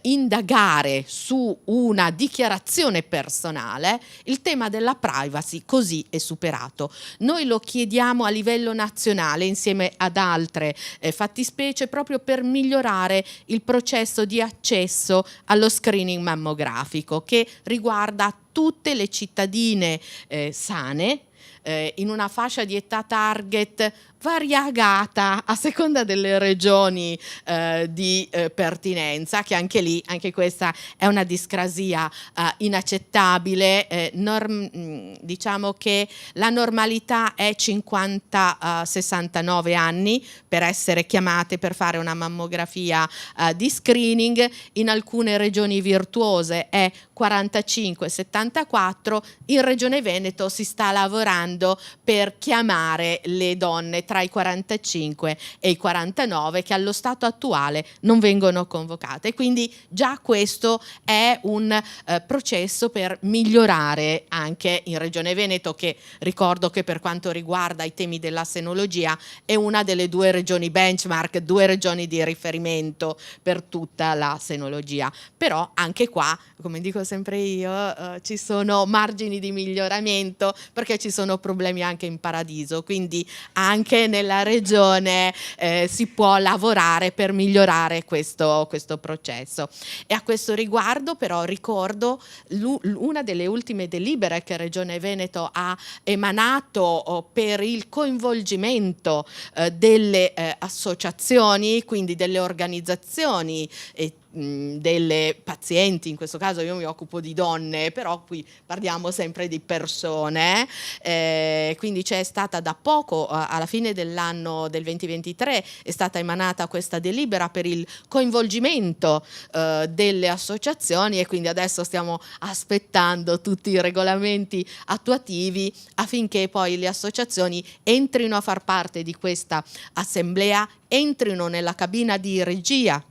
indagare su una dichiarazione personale, il tema della privacy così è superato. Noi lo chiediamo a livello nazionale insieme ad altre fattispecie, proprio per migliorare il processo di accesso allo screening mammografico, che riguarda tutte le cittadine sane in una fascia di età target variegata a seconda delle regioni di pertinenza, che anche lì, anche questa è una discrasia inaccettabile. Diciamo che la normalità è 50-69 anni per essere chiamate per fare una mammografia di screening, in alcune regioni virtuose è 45-74, in Regione Veneto si sta lavorando fondo per chiamare le donne tra i 45 e i 49 che allo stato attuale non vengono convocate. Quindi già questo è un processo per migliorare anche in Regione Veneto, che ricordo che per quanto riguarda i temi della senologia è una delle 2 regioni benchmark, 2 regioni di riferimento per tutta la senologia. Però anche qua, come dico sempre io, ci sono margini di miglioramento, perché ci sono problemi anche in paradiso, quindi anche nella regione si può lavorare per migliorare questo processo. E a questo riguardo però ricordo una delle ultime delibere che Regione Veneto ha emanato per il coinvolgimento delle associazioni, quindi delle organizzazioni delle pazienti. In questo caso io mi occupo di donne, però qui parliamo sempre di persone, quindi c'è stata da poco, alla fine dell'anno del 2023, è stata emanata questa delibera per il coinvolgimento delle associazioni, e quindi adesso stiamo aspettando tutti i regolamenti attuativi affinché poi le associazioni entrino a far parte di questa assemblea, entrino nella cabina di regia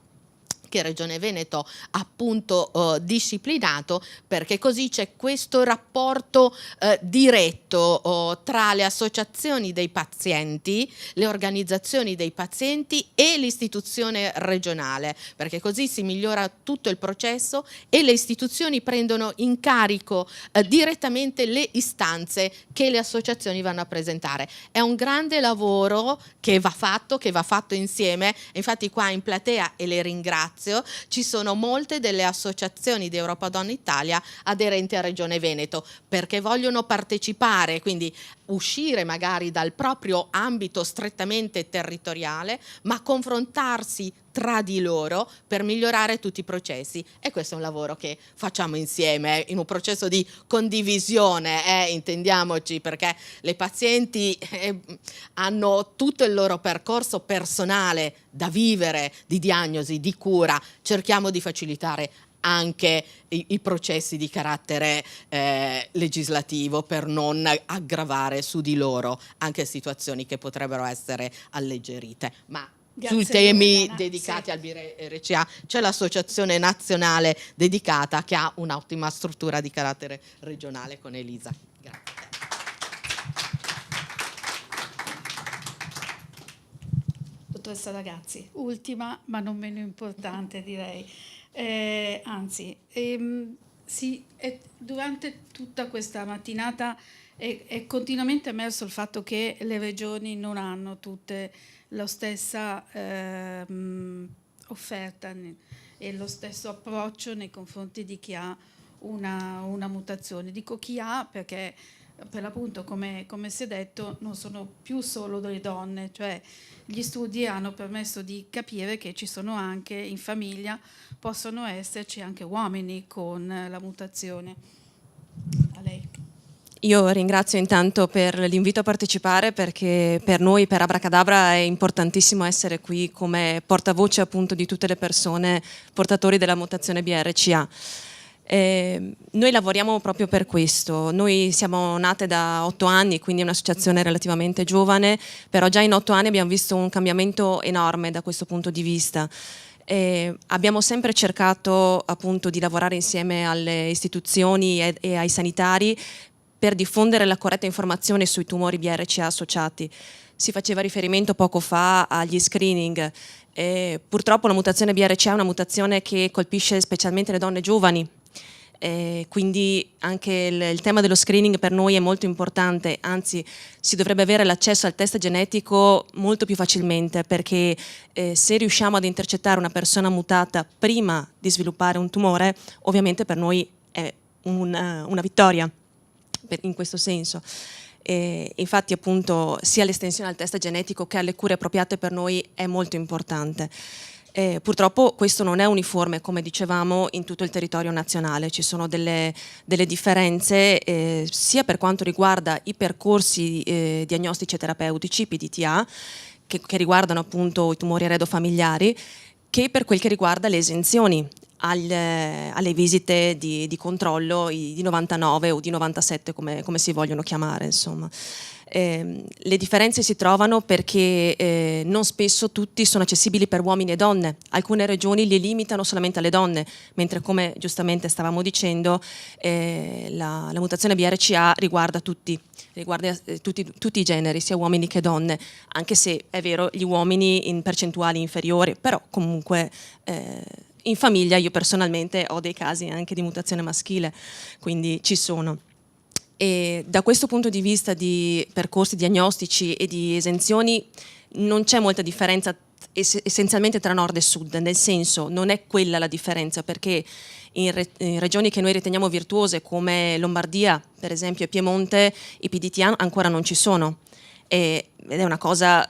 che Regione Veneto ha appunto disciplinato, perché così c'è questo rapporto diretto tra le associazioni dei pazienti, le organizzazioni dei pazienti e l'istituzione regionale, perché così si migliora tutto il processo e le istituzioni prendono in carico direttamente le istanze che le associazioni vanno a presentare. È un grande lavoro che va fatto insieme. Infatti qua in platea, e le ringrazio, ci sono molte delle associazioni di Europa Donna Italia aderenti a Regione Veneto, perché vogliono partecipare, quindi uscire magari dal proprio ambito strettamente territoriale, ma confrontarsi tra di loro per migliorare tutti i processi. E questo è un lavoro che facciamo insieme, in un processo di condivisione, intendiamoci, perché le pazienti hanno tutto il loro percorso personale da vivere, di diagnosi, di cura. Cerchiamo di facilitare anche i processi di carattere legislativo, per non aggravare su di loro anche situazioni che potrebbero essere alleggerite. Ma grazie, sui temi Lorena, dedicati sì, al BRCA c'è l'associazione nazionale dedicata, che ha un'ottima struttura di carattere regionale con Elisa. Grazie. Dottoressa Ragazzi, ultima ma non meno importante, direi. Durante tutta questa mattinata è continuamente emerso il fatto che le regioni non hanno tutte la stessa offerta e lo stesso approccio nei confronti di chi ha una mutazione. Dico chi ha perché per l'appunto, come si è detto, non sono più solo delle donne, cioè gli studi hanno permesso di capire che ci sono anche in famiglia, possono esserci anche uomini con la mutazione. A lei. Io ringrazio intanto per l'invito a partecipare, perché per noi, per Abracadabra, è importantissimo essere qui come portavoce appunto di tutte le persone portatori della mutazione BRCA. Noi lavoriamo proprio per questo. Noi siamo nate da 8 anni, quindi è un'associazione relativamente giovane, però già in 8 anni abbiamo visto un cambiamento enorme da questo punto di vista. Abbiamo sempre cercato appunto di lavorare insieme alle istituzioni e ai sanitari per diffondere la corretta informazione sui tumori BRCA associati. Si faceva riferimento poco fa agli screening. Purtroppo la mutazione BRCA è una mutazione che colpisce specialmente le donne giovani. Quindi anche il tema dello screening per noi è molto importante, anzi si dovrebbe avere l'accesso al test genetico molto più facilmente, perché se riusciamo ad intercettare una persona mutata prima di sviluppare un tumore, ovviamente per noi è una vittoria in questo senso. Infatti appunto sia l'estensione al test genetico che alle cure appropriate per noi è molto importante. Purtroppo questo non è uniforme, come dicevamo, in tutto il territorio nazionale. Ci sono delle differenze sia per quanto riguarda i percorsi diagnostici e terapeutici, PDTA, che riguardano appunto i tumori eredofamiliari, che per quel che riguarda le esenzioni alle visite di controllo di 99 o di 97 come si vogliono chiamare, insomma. Le differenze si trovano perché non spesso tutti sono accessibili per uomini e donne. Alcune regioni li limitano solamente alle donne, mentre, come giustamente stavamo dicendo, la mutazione BRCA riguarda tutti i generi, sia uomini che donne, anche se è vero gli uomini in percentuali inferiori, però comunque in famiglia io personalmente ho dei casi anche di mutazione maschile, quindi ci sono. E da questo punto di vista di percorsi diagnostici e di esenzioni non c'è molta differenza essenzialmente tra nord e sud, nel senso non è quella la differenza, perché in regioni che noi riteniamo virtuose come Lombardia per esempio e Piemonte i PDTA ancora non ci sono, ed è una cosa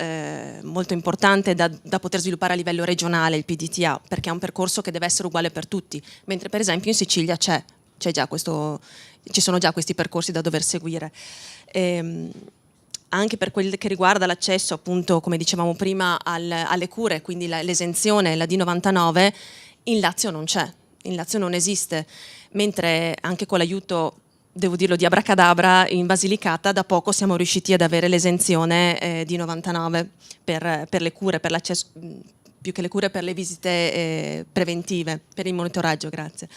molto importante da poter sviluppare a livello regionale il PDTA, perché è un percorso che deve essere uguale per tutti, mentre per esempio in Sicilia ci sono già questi percorsi da dover seguire. Anche per quel che riguarda l'accesso, appunto, come dicevamo prima, alle cure, quindi l'esenzione, la D99, in Lazio non c'è, in Lazio non esiste, mentre anche con l'aiuto, devo dirlo, di Abracadabra, in Basilicata da poco siamo riusciti ad avere l'esenzione D99 per le cure, per l'accesso, più che le cure, per le visite preventive, per il monitoraggio, grazie.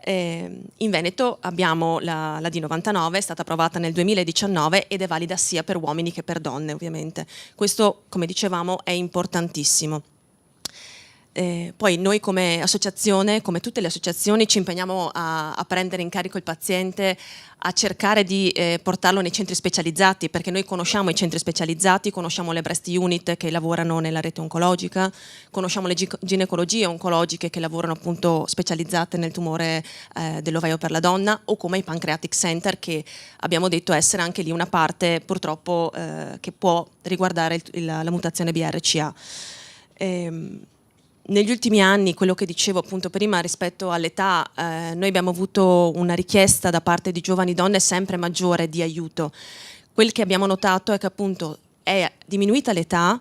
In Veneto abbiamo la D99, è stata approvata nel 2019 ed è valida sia per uomini che per donne, ovviamente. Questo, come dicevamo, è importantissimo. Poi noi come associazione, come tutte le associazioni, ci impegniamo a prendere in carico il paziente, a cercare di portarlo nei centri specializzati, perché noi conosciamo i centri specializzati, conosciamo le breast unit che lavorano nella rete oncologica, conosciamo le ginecologie oncologiche che lavorano appunto specializzate nel tumore dell'ovaio per la donna, o come i pancreatic center, che abbiamo detto essere anche lì una parte purtroppo che può riguardare la mutazione BRCA. Negli ultimi anni, quello che dicevo appunto prima rispetto all'età, noi abbiamo avuto una richiesta da parte di giovani donne sempre maggiore di aiuto. Quel che abbiamo notato è che appunto è diminuita l'età,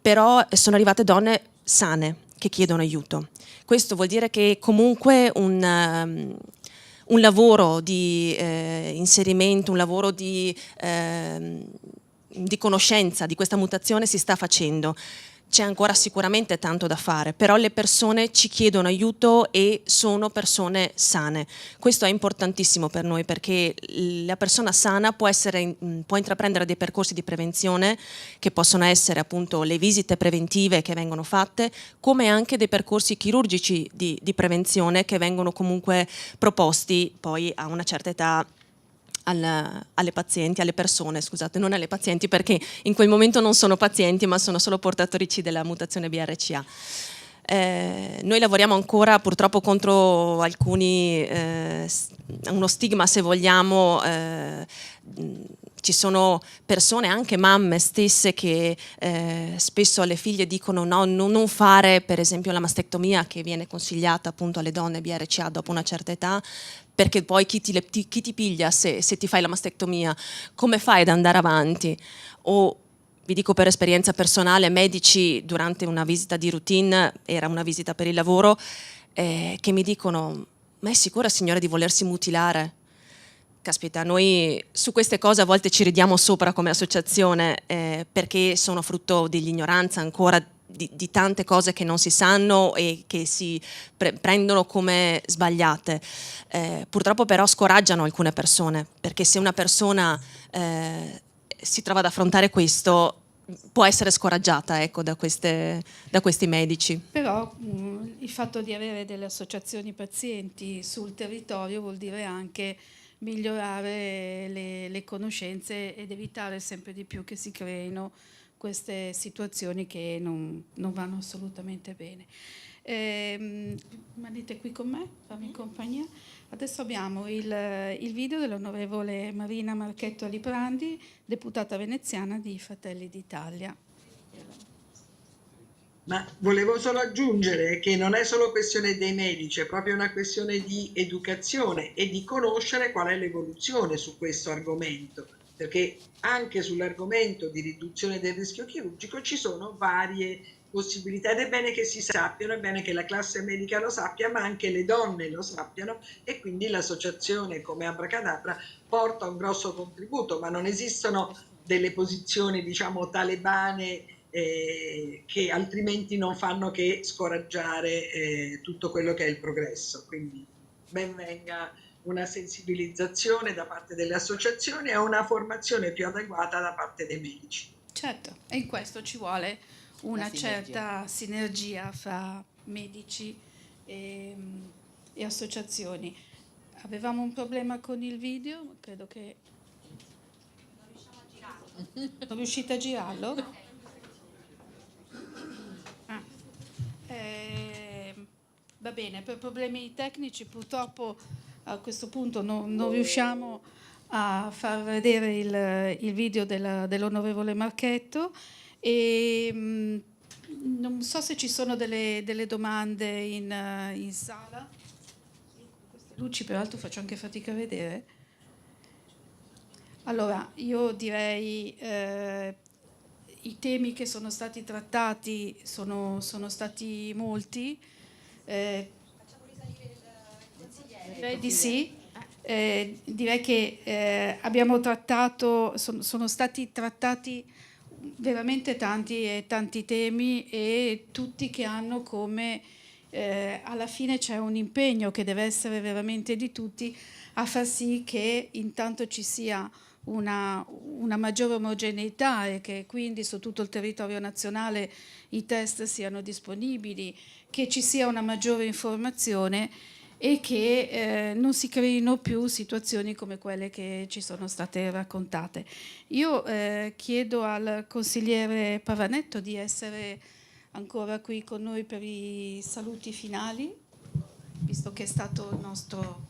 però sono arrivate donne sane che chiedono aiuto. Questo vuol dire che comunque un lavoro di inserimento, un lavoro di conoscenza di questa mutazione si sta facendo. C'è ancora sicuramente tanto da fare, però le persone ci chiedono aiuto e sono persone sane. Questo è importantissimo per noi, perché la persona sana può intraprendere dei percorsi di prevenzione che possono essere appunto le visite preventive che vengono fatte, come anche dei percorsi chirurgici di prevenzione che vengono comunque proposti poi a una certa età alle pazienti, alle persone, scusate, non alle pazienti, perché in quel momento non sono pazienti ma sono solo portatrici della mutazione BRCA. Noi lavoriamo ancora purtroppo contro alcuni, uno stigma se vogliamo, ci sono persone, anche mamme stesse, che spesso alle figlie dicono no, non fare per esempio la mastectomia, che viene consigliata appunto alle donne BRCA dopo una certa età, perché poi chi ti piglia se ti fai la mastectomia, come fai ad andare avanti? O vi dico per esperienza personale, medici durante una visita di routine, era una visita per il lavoro, che mi dicono: ma è sicura signora di volersi mutilare? Caspita, noi su queste cose a volte ci ridiamo sopra come associazione, perché sono frutto dell'ignoranza ancora di tante cose che non si sanno e che si prendono come sbagliate. Purtroppo però scoraggiano alcune persone, perché se una persona si trova ad affrontare questo, può essere scoraggiata, ecco, da questi medici. Però il fatto di avere delle associazioni pazienti sul territorio vuol dire anche migliorare le conoscenze ed evitare sempre di più che si creino queste situazioni che non vanno assolutamente bene. Rimanete qui con me, fammi compagnia. Adesso abbiamo il video dell'onorevole Marina Marchetto Aliprandi, deputata veneziana di Fratelli d'Italia. Ma volevo solo aggiungere che non è solo questione dei medici, è proprio una questione di educazione e di conoscere qual è l'evoluzione su questo argomento, perché anche sull'argomento di riduzione del rischio chirurgico ci sono varie possibilità, ed è bene che si sappiano, è bene che la classe medica lo sappia, ma anche le donne lo sappiano, e quindi l'associazione come Abracadabra porta un grosso contributo, ma non esistono delle posizioni, diciamo, talebane che altrimenti non fanno che scoraggiare tutto quello che è il progresso. Quindi ben venga una sensibilizzazione da parte delle associazioni e una formazione più adeguata da parte dei medici. Certo, e in questo ci vuole una certa sinergia fra medici e associazioni. Avevamo un problema con il video, credo che non riuscite a girarlo? Va bene, per problemi tecnici purtroppo a questo punto non riusciamo a far vedere il video dell'onorevole Marchetto e non so se ci sono delle domande in sala. Queste luci peraltro faccio anche fatica a vedere. Allora, io direi i temi che sono stati trattati sono stati molti. Facciamo risalire il consigliere. Direi di sì. Direi che abbiamo trattato, sono stati trattati veramente tanti temi, e tutti che hanno come alla fine c'è un impegno che deve essere veramente di tutti a far sì che intanto ci sia una maggiore omogeneità e che quindi su tutto il territorio nazionale i test siano disponibili, che ci sia una maggiore informazione e che non si creino più situazioni come quelle che ci sono state raccontate. Io chiedo al consigliere Pavanetto di essere ancora qui con noi per i saluti finali, visto che è stato il nostro...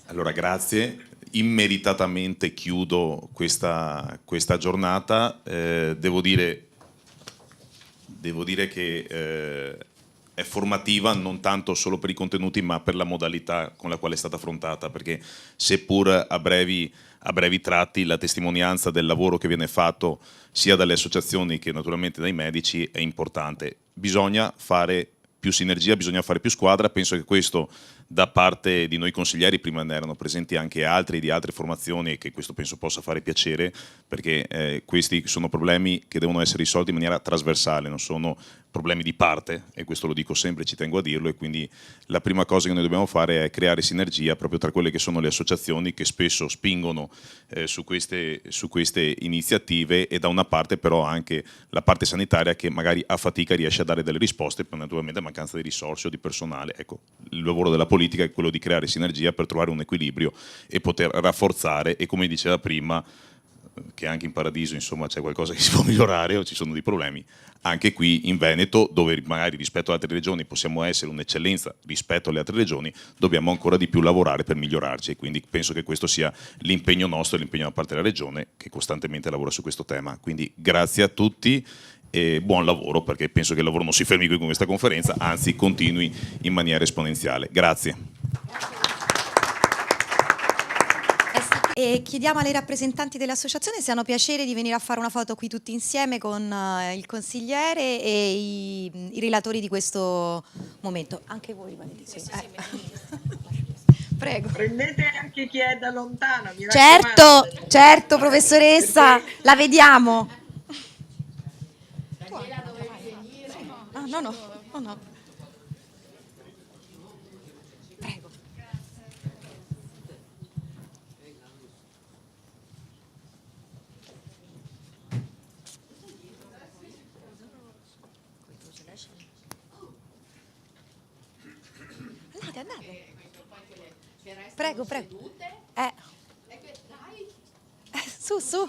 Allora, grazie. Immeritatamente chiudo questa giornata. Devo dire che è formativa non tanto solo per i contenuti, ma per la modalità con la quale è stata affrontata, perché seppur a brevi tratti la testimonianza del lavoro che viene fatto sia dalle associazioni che naturalmente dai medici è importante. Bisogna fare più sinergia, bisogna fare più squadra. Penso che questo da parte di noi consiglieri, prima ne erano presenti anche altri di altre formazioni, e che questo penso possa fare piacere, perché questi sono problemi che devono essere risolti in maniera trasversale, non sono problemi di parte, e questo lo dico sempre, ci tengo a dirlo, e quindi la prima cosa che noi dobbiamo fare è creare sinergia proprio tra quelle che sono le associazioni che spesso spingono su queste iniziative, e da una parte però anche la parte sanitaria che magari a fatica riesce a dare delle risposte per naturalmente mancanza di risorse o di personale. Ecco, il lavoro della politica è quello di creare sinergia per trovare un equilibrio e poter rafforzare, e come diceva prima, che anche in Paradiso insomma c'è qualcosa che si può migliorare o ci sono dei problemi, anche qui in Veneto, dove magari rispetto alle altre regioni possiamo essere un'eccellenza rispetto alle altre regioni, dobbiamo ancora di più lavorare per migliorarci, e quindi penso che questo sia l'impegno nostro, l'impegno da parte della regione che costantemente lavora su questo tema. Quindi grazie a tutti e buon lavoro, perché penso che il lavoro non si fermi qui con questa conferenza, anzi continui in maniera esponenziale. Grazie. E chiediamo alle rappresentanti dell'associazione se hanno piacere di venire a fare una foto qui tutti insieme con il consigliere e i relatori di questo momento. Anche voi rimanete sì. Prego. Prendete anche chi è da lontano. Mi certo, certo, professoressa, la vediamo. Ah, no. Prego. Andate. Prego. Su.